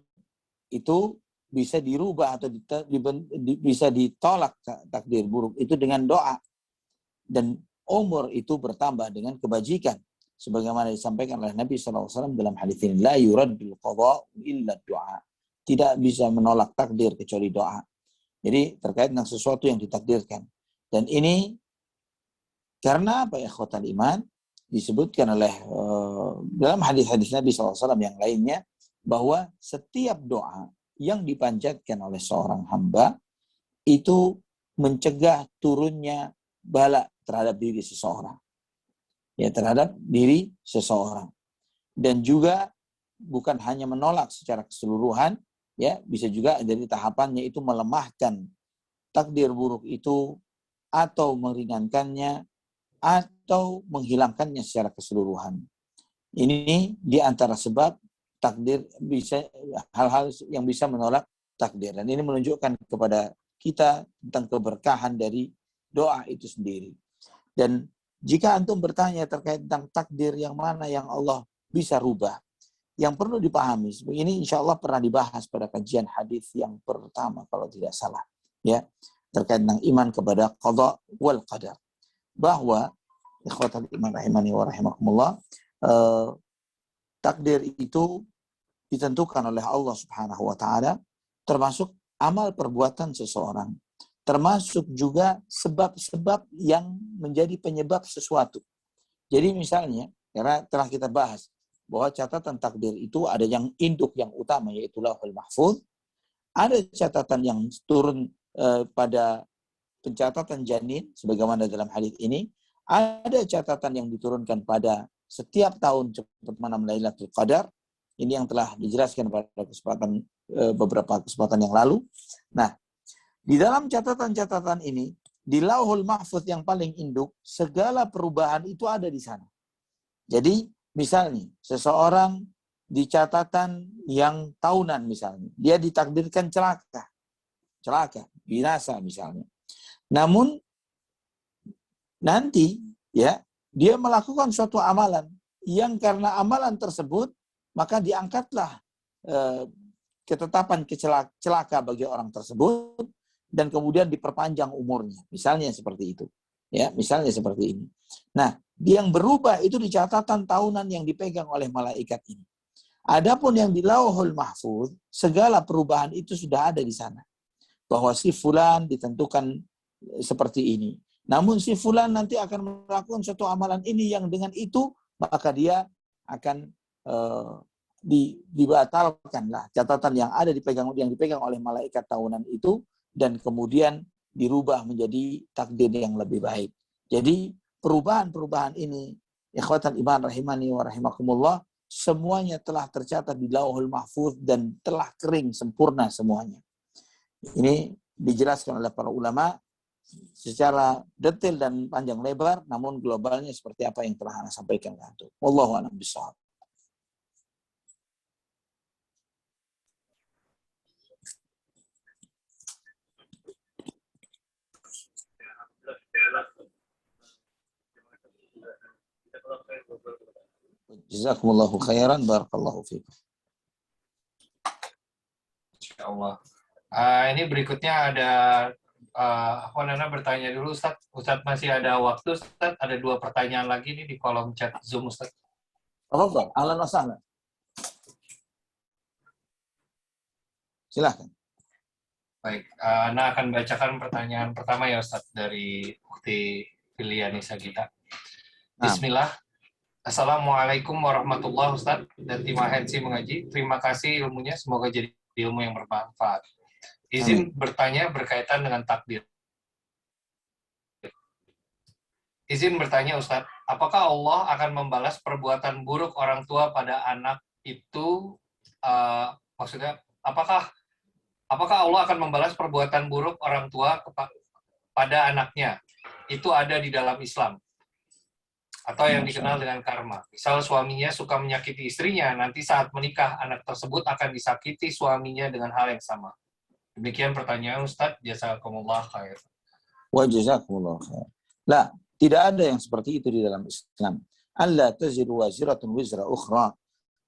Speaker 1: itu bisa dirubah atau bisa ditolak takdir buruk itu dengan doa, dan umur itu bertambah dengan kebajikan sebagaimana disampaikan oleh Nabi SAW dalam hadis ini, la yuraddul qada illa du'a, tidak bisa menolak takdir kecuali doa. Jadi terkait dengan sesuatu yang ditakdirkan, dan ini karena apa ya ikhwatal iman, disebutkan oleh dalam hadis-hadis Nabi SAW yang lainnya bahwa setiap doa yang dipanjatkan oleh seorang hamba itu mencegah turunnya bala terhadap diri seseorang, ya, terhadap diri seseorang, dan juga bukan hanya menolak secara keseluruhan, ya, bisa juga dari tahapannya itu melemahkan takdir buruk itu atau meringankannya atau menghilangkannya secara keseluruhan. Ini di antara sebab takdir bisa, hal-hal yang bisa menolak takdir, dan ini menunjukkan kepada kita tentang keberkahan dari doa itu sendiri. Dan jika antum bertanya terkait tentang takdir yang mana yang Allah bisa rubah, yang perlu dipahami, ini insya Allah pernah dibahas pada kajian hadis yang pertama kalau tidak salah, ya, terkait tentang iman kepada qada wal qadar, bahwa ikhwatal iman rahimani wa rahimakumullah, takdir itu ditentukan oleh Allah Subhanahu wa taala, termasuk amal perbuatan seseorang, termasuk juga sebab-sebab yang menjadi penyebab sesuatu. Jadi misalnya, karena telah kita bahas bahwa catatan takdir itu ada yang induk yang utama yaitu Lauhul Mahfuz, ada catatan yang turun pada pencatatan janin sebagaimana dalam hadis ini, ada catatan yang diturunkan pada setiap tahun cepat malam Lailatul Qadar. Ini yang telah dijelaskan pada kesempatan beberapa kesempatan yang lalu. Nah, di dalam catatan-catatan ini, di Lauhul Mahfuz yang paling induk, segala perubahan itu ada di sana. Jadi, misalnya seseorang di catatan yang tahunan misalnya, dia ditakdirkan celaka, binasa misalnya. Namun nanti ya dia melakukan suatu amalan yang karena amalan tersebut maka diangkatlah ketetapan celaka bagi orang tersebut dan kemudian diperpanjang umurnya. Misalnya seperti itu. Ya, misalnya seperti ini. Nah, yang berubah itu di catatan tahunan yang dipegang oleh malaikat ini. Adapun yang di Lauhul Mahfuz, segala perubahan itu sudah ada di sana. Bahwa si fulan ditentukan seperti ini. Namun si fulan nanti akan melakukan suatu amalan ini yang dengan itu maka dia akan dibatalkanlah catatan yang ada yang dipegang oleh malaikat tahunan itu, dan kemudian dirubah menjadi takdir yang lebih baik. Jadi perubahan-perubahan ini, ikhwatan iman rahimani wa rahimakumullah, semuanya telah tercatat di Lauhul Mahfuz dan telah kering sempurna semuanya. Ini dijelaskan oleh para ulama secara detail dan panjang lebar, namun globalnya seperti apa yang telah Anda sampaikan. Wallahu a'lam bishawab. Jazakumullahu khairan, barakallahu fikum.
Speaker 2: Insyaallah. Ini berikutnya ada aku Nana bertanya dulu Ustaz. Ustaz masih ada waktu Ustaz? Ada 2 pertanyaan lagi nih di kolom chat Zoom Ustaz.
Speaker 1: Tafadhal, ahlan wa sahlan. Silahkan.
Speaker 2: Baik, Ana akan bacakan pertanyaan pertama ya Ustaz dari Ukti Filianisa kita. Bismillah. Assalamualaikum warahmatullahi Ustaz dan tim Ahensi Mengaji. Terima kasih ilmunya, semoga jadi ilmu yang bermanfaat. Izin bertanya berkaitan dengan takdir. Izin bertanya Ustaz, apakah Allah akan membalas perbuatan buruk orang tua pada anak itu? Maksudnya, apakah Allah akan membalas perbuatan buruk orang tua pada anaknya? Itu ada di dalam Islam. Atau yang dikenal dengan karma. Misal suaminya suka menyakiti istrinya, nanti saat menikah anak tersebut akan disakiti suaminya dengan hal yang sama. Demikian pertanyaan Ustaz. Jazakumullah khair.
Speaker 1: Wa jazakumullah khair. La, tidak ada yang seperti itu di dalam Islam. Alla taziru waziratun wizra ukhra.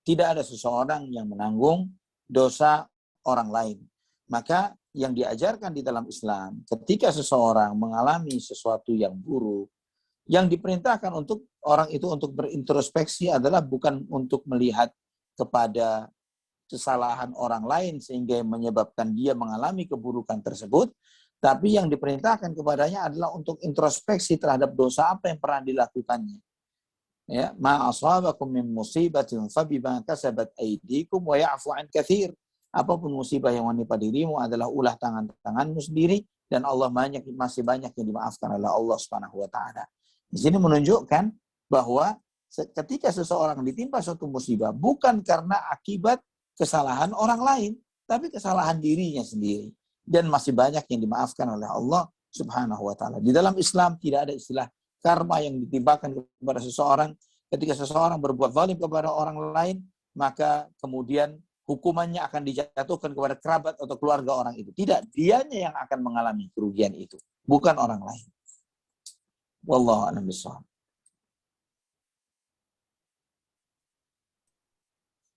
Speaker 1: Tidak ada seseorang yang menanggung dosa orang lain. Maka yang diajarkan di dalam Islam, ketika seseorang mengalami sesuatu yang buruk, yang diperintahkan untuk orang itu untuk berintrospeksi adalah bukan untuk melihat kepada kesalahan orang lain sehingga menyebabkan dia mengalami keburukan tersebut, tapi yang diperintahkan kepadanya adalah untuk introspeksi terhadap dosa apa yang pernah dilakukannya. Ya, ma asabakum min musibatin fabima kasabat aydikum wa ya'fu an katsir. Apapun musibah yang menimpa dirimu adalah ulah tangan-tanganmu sendiri dan Allah masih banyak yang dimaafkan oleh Allah Subhanahu wa taala. Di sini menunjukkan bahwa ketika seseorang ditimpa suatu musibah bukan karena akibat kesalahan orang lain, tapi kesalahan dirinya sendiri. Dan masih banyak yang dimaafkan oleh Allah Subhanahu wa taala. Di dalam Islam tidak ada istilah karma yang ditimpakan kepada seseorang. Ketika seseorang berbuat zalim kepada orang lain, maka kemudian hukumannya akan dijatuhkan kepada kerabat atau keluarga orang itu. Tidak, dianya yang akan mengalami kerugian itu, bukan orang lain. Wallahu a'lam bishawab.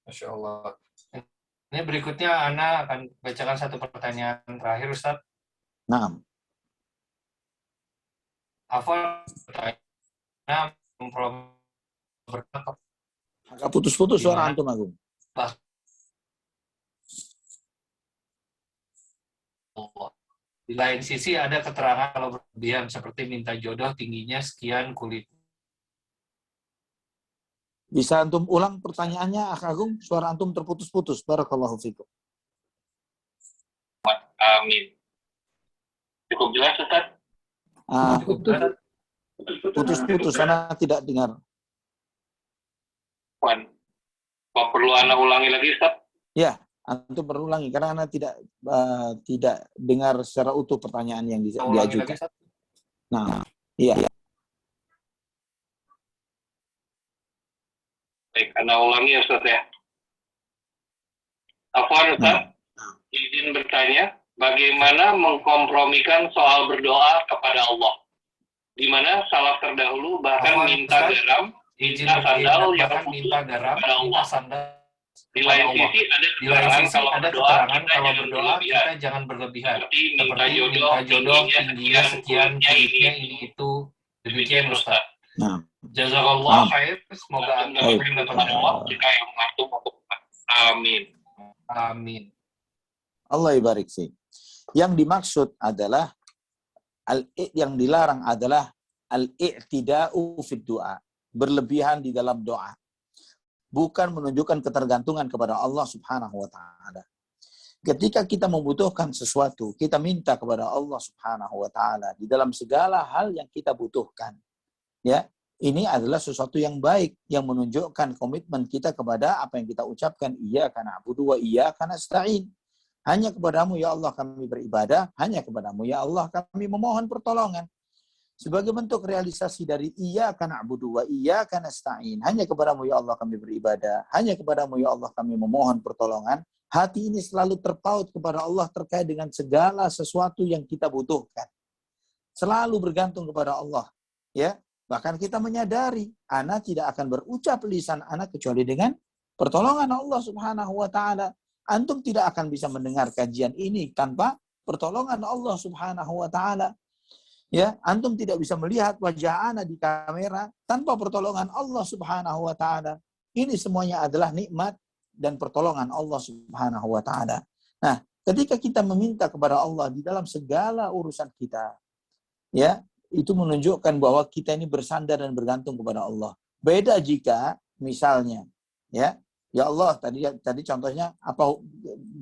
Speaker 2: Masya Allah. Ini berikutnya Ana akan bacakan satu pertanyaan terakhir Ustaz.
Speaker 1: Naam.
Speaker 2: Afwan bertanya
Speaker 1: Agak putus-putus suara antum, Agung.
Speaker 2: Di lain sisi ada keterangan kalau berlebihan seperti minta jodoh tingginya sekian kulit.
Speaker 1: Bisa antum ulang pertanyaannya, Akh Agung? Suara antum terputus-putus. Barakallahu fikum.
Speaker 3: Amin. Cukup jelas, Ustaz?
Speaker 1: Putus-putus, karena tidak dengar.
Speaker 3: Wan, perlu Anda ulangi lagi, Ustaz?
Speaker 1: Ya, antum berulangi karena Anda tidak dengar secara utuh pertanyaan yang diajukan. Nah, iya.
Speaker 3: Baik, Anda ulangi ya, Ustaz ya. Afwan, Ustaz, izin bertanya, bagaimana mengkompromikan soal berdoa kepada Allah? Di mana salaf terdahulu bahkan minta garam, minta sandal yang
Speaker 2: minta garam, minta sandal.
Speaker 3: Di lain sisi ada keterangan kalau berdoa kita jangan berlebihan. Seperti minta jodoh tingginya sekian, kulitnya ini itu. Demikian Ustaz.
Speaker 1: Nah.
Speaker 3: Jazakallah khair. Semoga Anda mendapat jawab jika yang mengatur. Amin.
Speaker 2: Amin.
Speaker 1: Allah ibarik sih. Yang dimaksud adalah yang dilarang adalah al-i'tida'u fid du'a, berlebihan di dalam doa. Bukan menunjukkan ketergantungan kepada Allah Subhanahu wa taala. Ketika kita membutuhkan sesuatu, kita minta kepada Allah Subhanahu wa taala di dalam segala hal yang kita butuhkan. Ya, ini adalah sesuatu yang baik yang menunjukkan komitmen kita kepada apa yang kita ucapkan, iyyaka na'budu wa iyyaka nasta'in. Hanya kepadamu ya Allah kami beribadah, hanya kepadamu ya Allah kami memohon pertolongan. Sebagai bentuk realisasi dari iyyaka na'budu wa iyyaka nasta'in, hanya kepadamu ya Allah kami beribadah, hanya kepadamu ya Allah kami memohon pertolongan. Hati ini selalu terpaut kepada Allah terkait dengan segala sesuatu yang kita butuhkan. Selalu bergantung kepada Allah, ya. Bahkan kita menyadari, ana tidak akan berucap lisan ana kecuali dengan pertolongan Allah Subhanahu wa taala. Antum tidak akan bisa mendengar kajian ini tanpa pertolongan Allah Subhanahu wa taala. Ya, antum tidak bisa melihat wajah ana di kamera tanpa pertolongan Allah Subhanahu wa taala. Ini semuanya adalah nikmat dan pertolongan Allah Subhanahu wa taala. Nah, ketika kita meminta kepada Allah di dalam segala urusan kita, ya, itu menunjukkan bahwa kita ini bersandar dan bergantung kepada Allah. Beda jika misalnya, ya Allah, tadi contohnya apa,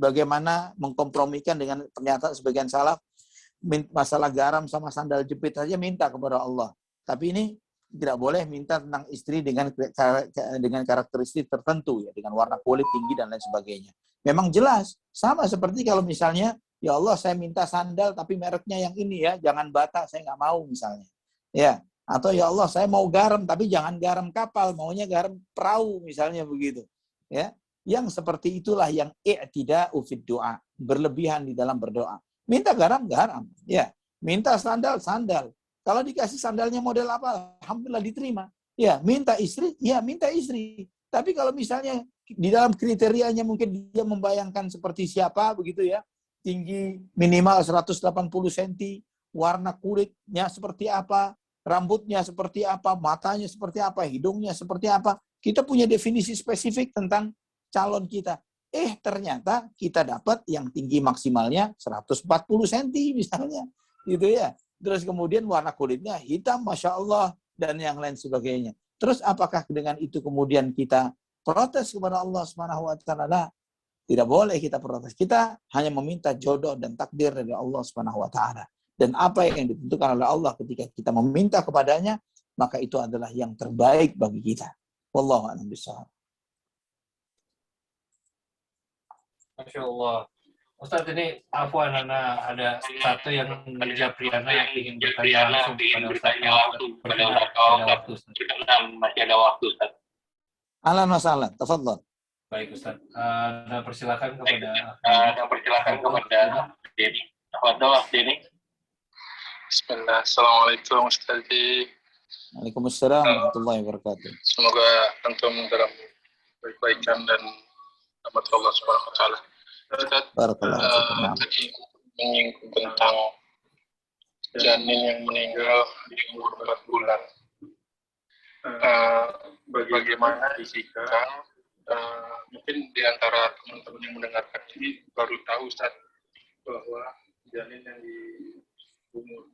Speaker 1: bagaimana mengkompromikan dengan pernyataan sebagian salaf, masalah garam sama sandal jepit saja minta kepada Allah. Tapi ini tidak boleh minta tentang istri dengan karakteristik tertentu, ya, dengan warna kulit tinggi dan lain sebagainya. Memang jelas, sama seperti kalau misalnya, ya Allah, saya minta sandal tapi mereknya yang ini ya, jangan Bata, saya nggak mau misalnya. Ya, atau ya Allah, saya mau garam tapi jangan garam kapal, maunya garam perahu misalnya begitu. Ya, yang seperti itulah yang i'tida'u fid du'a, berlebihan di dalam berdoa. Minta garam, ya. Minta sandal. Kalau dikasih sandalnya model apa, alhamdulillah diterima. Ya, minta istri, ya minta istri. Tapi kalau misalnya di dalam kriterianya mungkin dia membayangkan seperti siapa begitu ya, tinggi minimal 180 cm, warna kulitnya seperti apa, rambutnya seperti apa, matanya seperti apa, hidungnya seperti apa. Kita punya definisi spesifik tentang calon kita. Ternyata kita dapat yang tinggi maksimalnya 140 cm misalnya, gitu ya. Terus kemudian warna kulitnya hitam, Masya Allah, dan yang lain sebagainya. Terus apakah dengan itu kemudian kita protes kepada Allah Subhanahu wa taala? Tidak boleh kita protes. Kita hanya meminta jodoh dan takdir dari Allah Subhanahu wa taala. Dan apa yang ditentukan oleh Allah ketika kita meminta kepadanya, maka itu adalah yang terbaik bagi kita. Wallahu a'lam bishawab.
Speaker 2: Masya Allah. Ustaz, ini afwan, ada satu yang Japriana yang ingin bertanya langsung kepada Ustaz.
Speaker 4: Masih ada waktu, Ustaz.
Speaker 1: Ahlan wa sahlan, tafadhal.
Speaker 2: Baik, Ustaz. Persilakan kepada
Speaker 4: Denny. Tafadhal, Denny. Bismillah. Assalamualaikum, Ustaz.
Speaker 1: Waalaikumsalam warahmatullahi wabarakatuh.
Speaker 4: Semoga antum dalam kebaikan dan rahmat Allah Subhanahu wa taala. Ustaz, tadi menyinggung tentang janin yang meninggal di umur 4 bulan. Bagaimana jika mungkin di antara teman-teman yang mendengarkan ini baru tahu, Ustaz, bahwa janin yang di umur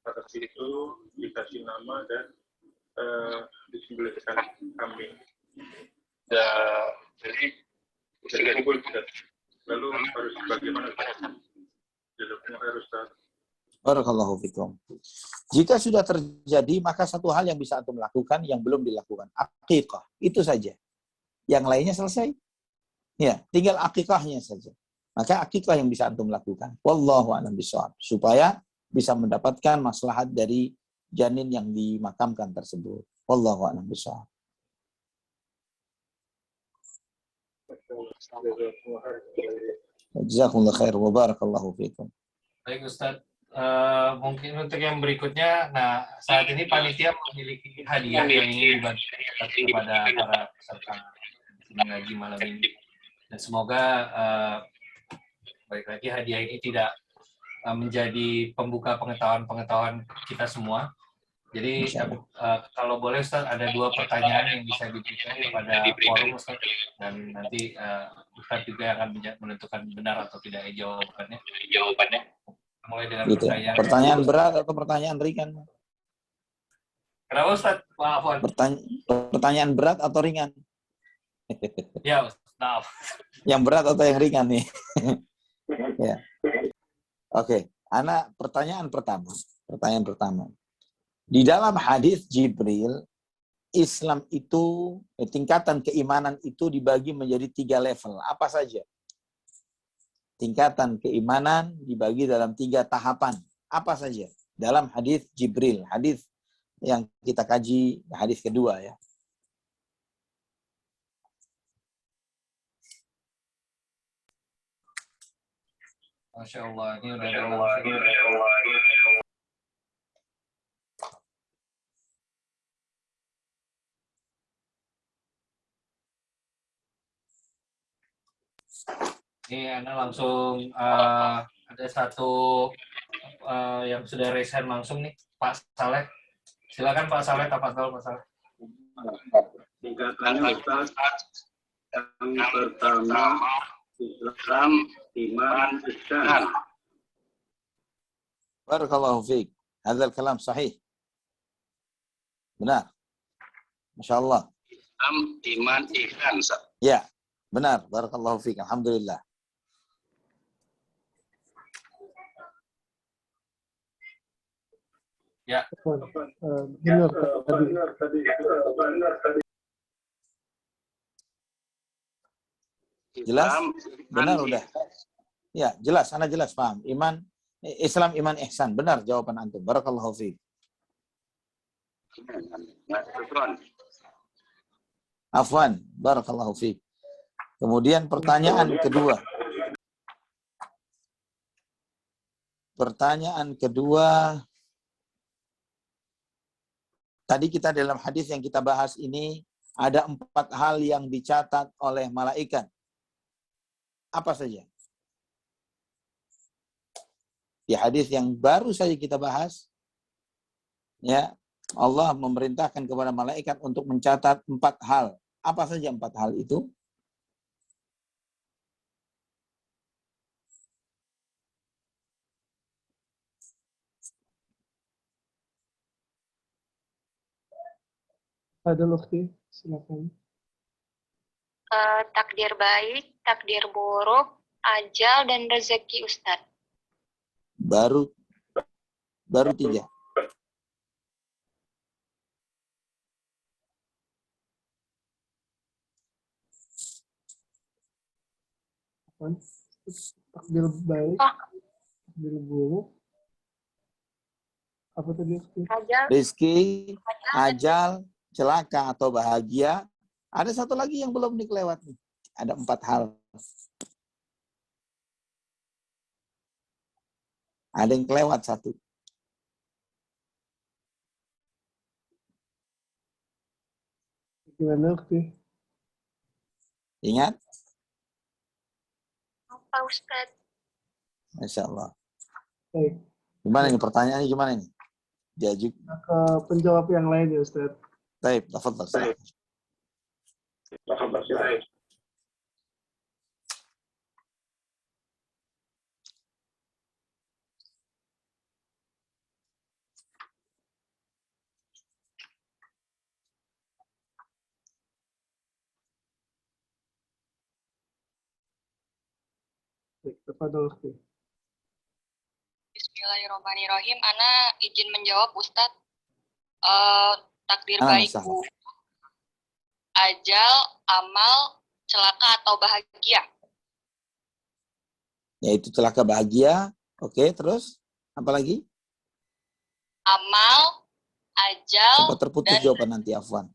Speaker 4: 4 itu dikasih nama dan disembelihkan kambing. Jadi lalu harus bagaimana? Jawabnya harus
Speaker 1: Barakallahu fikum. Jika sudah terjadi, maka satu hal yang bisa antum lakukan yang belum dilakukan, akikah. Itu saja. Yang lainnya selesai. Ya, tinggal akikahnya saja. Maka akikah yang bisa antum lakukan. Wallahu a'lam bishawab. Supaya bisa mendapatkan maslahat dari janin yang dimakamkan tersebut. Wallahu a'lam bishawab. Jazakumullah khair wa barakallahu fikum.
Speaker 2: Baik, Ustaz. Mungkin untuk yang berikutnya, nah saat ini panitia memiliki hadiah yang ingin dibagikan kepada para peserta ngaji malam ini. Dan semoga baik lagi hadiah ini tidak menjadi pembuka pengetahuan kita semua. Jadi kalau boleh Ustaz, ada 2 pertanyaan yang bisa diberikan kepada forum Ustaz, dan nanti Ustaz juga akan menentukan benar atau tidak jawabannya. Mulai dengan
Speaker 1: Gitu. Pertanyaan berat atau pertanyaan ringan?
Speaker 2: Kenapa Ustaz? Maaf.
Speaker 1: Pertanyaan berat atau ringan?
Speaker 2: Ya, maaf.
Speaker 1: Yang berat atau yang ringan nih? Ya. Oke, anak pertanyaan pertama. Di dalam hadis Jibril, Islam itu, tingkatan keimanan itu dibagi menjadi 3 level. Apa saja? Tingkatan keimanan dibagi dalam 3 tahapan. Apa saja? Dalam hadis Jibril, hadis yang kita kaji, hadis kedua ya.
Speaker 2: Masya Allah, ini udah Ini Ana langsung ada satu yang sudah raise hand langsung nih, Pak Saleh. Silakan Pak Saleh, tafadhol Pak Saleh.
Speaker 3: Tingkatannya Ustaz, yang pertama Islam, iman, ihsan.
Speaker 1: Barakallahu fiik. Hadzal kalam sahih. Benar. Masya Allah.
Speaker 3: Islam, iman, ihsan.
Speaker 1: Ya, benar. Barakallahu fiik. Alhamdulillah.
Speaker 2: Ya.
Speaker 5: Benar tadi.
Speaker 1: Jelas? Benar udah. Ya, jelas. Ana jelas paham. Iman, Islam, iman, ihsan. Benar jawaban antum. Barakallahu fiik. Afwan. Barakallahu fiik. Kemudian pertanyaan kedua. Pertanyaan kedua. Tadi kita dalam hadis yang kita bahas ini ada 4 hal yang dicatat oleh malaikat. Apa saja? Di hadis yang baru saja kita bahas, ya, Allah memerintahkan kepada malaikat untuk mencatat 4 hal. Apa saja 4 hal itu?
Speaker 5: Ada Lufti, silakan.
Speaker 6: Takdir baik, takdir buruk, ajal, dan rezeki Ustadz.
Speaker 1: Baru 3.
Speaker 5: Takdir baik, takdir buruk. Apa tadi?
Speaker 6: Ajal,
Speaker 1: Rizki, ajal, celaka atau bahagia. Ada satu lagi yang belum dikelewat nih. Ada 4 hal. Ada yang kelewat 1.
Speaker 5: Gimana Lufti?
Speaker 1: Ingat?
Speaker 6: apa Ustadz?
Speaker 1: Masya Allah.
Speaker 5: Baik,
Speaker 1: Gimana ini pertanyaannya gimana ini? Diajuk.
Speaker 5: ke penjawab yang lain ya Ustadz.
Speaker 1: Baik, tafadhal.
Speaker 5: Baik, tafadhol Lufti.
Speaker 6: Bismillahirrahmanirrahim. Ana izin menjawab Ustadz. Takdir baik,
Speaker 1: Salah.
Speaker 6: ajal, amal, celaka atau bahagia.
Speaker 1: Yaitu celaka bahagia. Oke, terus apa lagi?
Speaker 6: Amal, ajal,
Speaker 1: Sempat terputus
Speaker 6: dan
Speaker 1: jawaban nanti, Afwan.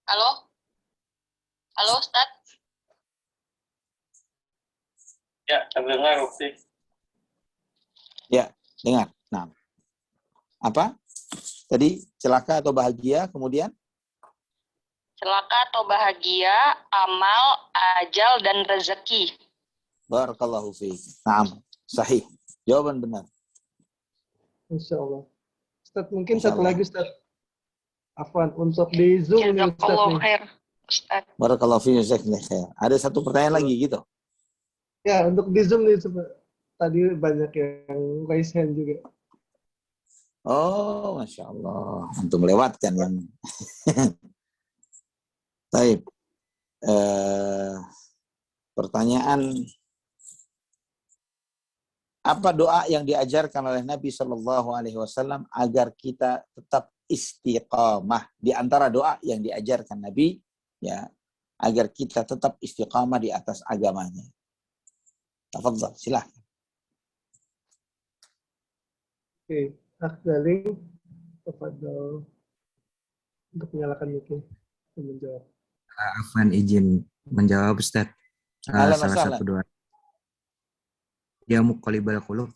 Speaker 6: halo? Halo Ustadz?
Speaker 3: Ya, terdengar Lufti.
Speaker 1: Ya, dengar. Nah, apa? Tadi celaka atau bahagia, kemudian?
Speaker 6: Celaka atau bahagia, amal, ajal, dan rezeki.
Speaker 1: Barakallahu fiik. Naam, sahih. Jawaban benar.
Speaker 5: Insya Allah. Ustadz, mungkin
Speaker 1: Insya
Speaker 5: satu
Speaker 1: Allah.
Speaker 5: lagi Ustadz. Afwan, untuk di Zoom nih Ustadz
Speaker 6: Jazakallah
Speaker 5: nih.
Speaker 6: khair, Ustadz.
Speaker 1: Barakallahu fiik. Jazakallahu khair. Ada satu pertanyaan lagi gitu.
Speaker 5: Ya, untuk di Zoom nih tadi banyak yang raise hand juga.
Speaker 1: Oh, Masya Allah. Antum melewatkan yang... Baik. Pertanyaan, apa doa yang diajarkan oleh Nabi SAW agar kita tetap istiqamah? Di antara doa yang diajarkan Nabi, ya, agar kita tetap istiqamah di atas agamanya. Tafadhal, silahkan.
Speaker 5: Oke, Akhdali, tafadhol untuk menyalakan mic dan menjawab.
Speaker 7: Afwan izin menjawab Ustaz.
Speaker 1: Ahlan wa
Speaker 7: Salah
Speaker 1: sahlan.
Speaker 7: satu doa. Ya muqallibal qulub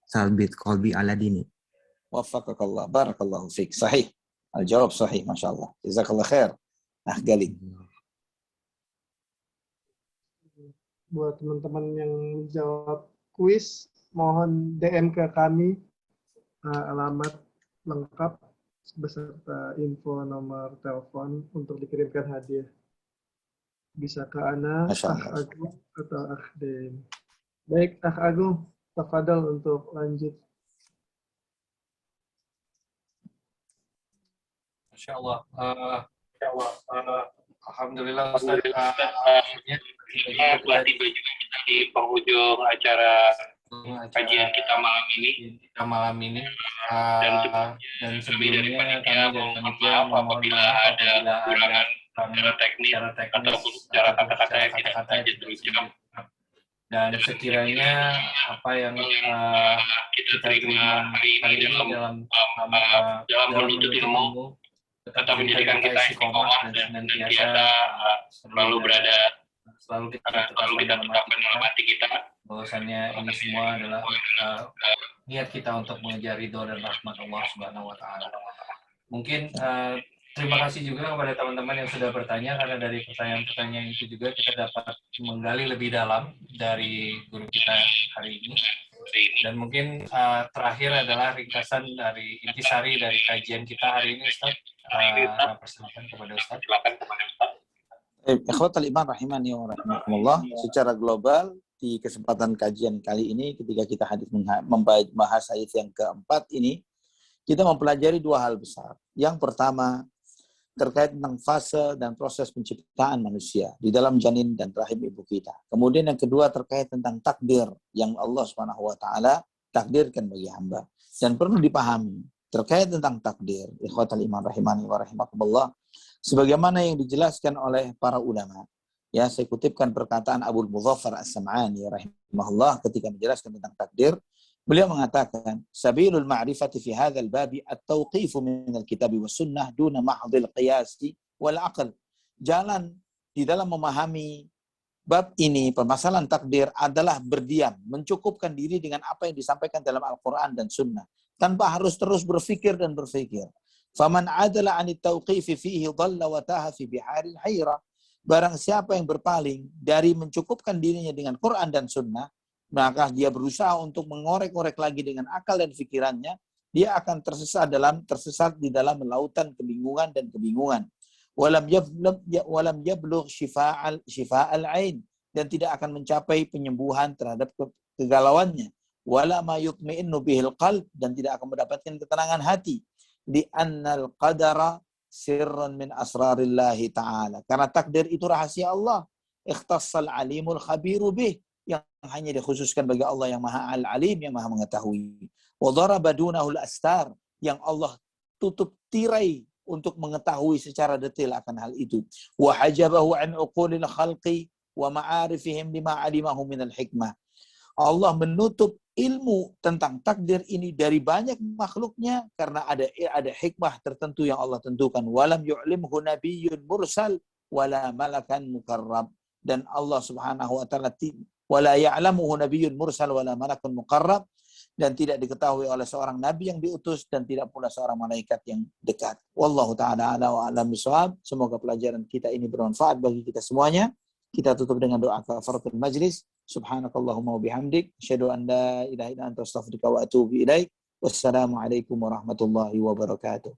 Speaker 7: sabit qalbi ala dini.
Speaker 1: Waffaqakallah. Barakallahu fiik. Sahih. Al-jawab sahih, Masya Allah. Jazakallah khair. Galih.
Speaker 5: Buat teman-teman yang jawab kuis, mohon DM ke kami alamat lengkap beserta info nomor telepon untuk dikirimkan hadiah. Bisa ke Ana,
Speaker 1: Masya
Speaker 5: Akh
Speaker 1: Allah.
Speaker 5: Agung, atau Akh Den. Baik, Akh Agung, tafadhol untuk lanjut.
Speaker 2: Masya Allah. Alhamdulillah Ustaz. Akhirnya
Speaker 4: tiba-tiba juga kita di penghujung acara kajian kita malam ini. Dan sebelumnya kami dari panitia mohon maaf apabila ada kekurangan teknis ataupun secara kata-kata yang tidak sengaja terucap.
Speaker 2: Dan sekiranya apa yang kita terima hari ini dalam menuntut ilmu tetap menjadikan kita istiqomah dan senantiasa selalu kita tetapkan dalam hati kita bahwasannya ini semua adalah niat kita untuk mengejar ridho dan rahmat Allah Subhanahu wa taala. Mungkin terima kasih juga kepada teman-teman yang sudah bertanya, karena dari pertanyaan-pertanyaan itu juga kita dapat menggali lebih dalam dari guru kita hari ini. Dan mungkin terakhir adalah ringkasan dari intisari dari kajian kita hari ini, Ustaz. Persilakan kepada Ustaz.
Speaker 1: Ikhwatal iman rahimani wa rahimakumullah. Secara global di kesempatan kajian kali ini ketika kita hadir membahas ayat yang keempat ini, kita mempelajari dua hal besar. Yang pertama terkait tentang fase dan proses penciptaan manusia di dalam janin dan rahim ibu kita. Kemudian yang kedua terkait tentang takdir yang Allah Subhanahu wa taala takdirkan bagi hamba. Dan perlu dipahami terkait tentang takdir, ikhwatal iman rahimani wa rahimakumullah, sebagaimana yang dijelaskan oleh para ulama. Ya, saya kutipkan perkataan Abu Mudzaffar As-Sam'ani rahimahullah ketika menjelaskan tentang takdir. Beliau mengatakan, sabilul ma'rifati fi hadzal babi at-tawqifu min al-kitab was sunnah duna mahdhil qiyas wal aql. Jalan di dalam memahami bab ini, permasalahan takdir, adalah berdiam, mencukupkan diri dengan apa yang disampaikan dalam Al-Qur'an dan sunnah, tanpa harus terus berfikir dan berfikir. Faman adala 'anit tawqifi fihi dhalla wa taha fi biharil hayra. Barang siapa yang berpaling dari mencukupkan dirinya dengan Quran dan sunnah, maka dia berusaha untuk mengorek-orek lagi dengan akal dan pikirannya, dia akan tersesat di dalam lautan kebingungan dan kebingungan. Walam yablugh syifa'al ain, dan tidak akan mencapai penyembuhan terhadap kegalauannya. Wala ma yutma'innu bihil qalb, dan tidak akan mendapatkan ketenangan hati. Di annal qadara sirran min asrarillahi ta'ala. Karena takdir itu rahasia Allah. Ikhtassal alimul khabiru bih, yang hanya dikhususkan bagi Allah yang maha al-alim, yang maha mengetahui. Wa daraba dunahul astar, yang Allah tutup tirai untuk mengetahui secara detail akan hal itu. Wa hajabahu an uqulil khalqi wa ma'arifihim lima alimahu minal hikmah. Allah menutup ilmu tentang takdir ini dari banyak makhluknya karena ada hikmah tertentu yang Allah tentukan. Walam yu'limhu nabiyyun mursal wala malakan mukarrab. Dan Allah Subhanahu wa taala wala ya'lamuhu nabiyyun mursal wala malakun muqarrab, dan tidak diketahui oleh seorang nabi yang diutus dan tidak pula seorang malaikat yang dekat. Wallahu taala ala wa alam bisawab. Semoga pelajaran kita ini bermanfaat bagi kita semuanya. Kita tutup dengan doa kafaratul majlis. Subhanakallahumma wa bihamdik, asyhadu an la ilaha illa anta astaghfiruka wa atubu ilaik. Wassalamualaikum warahmatullahi wabarakatuh.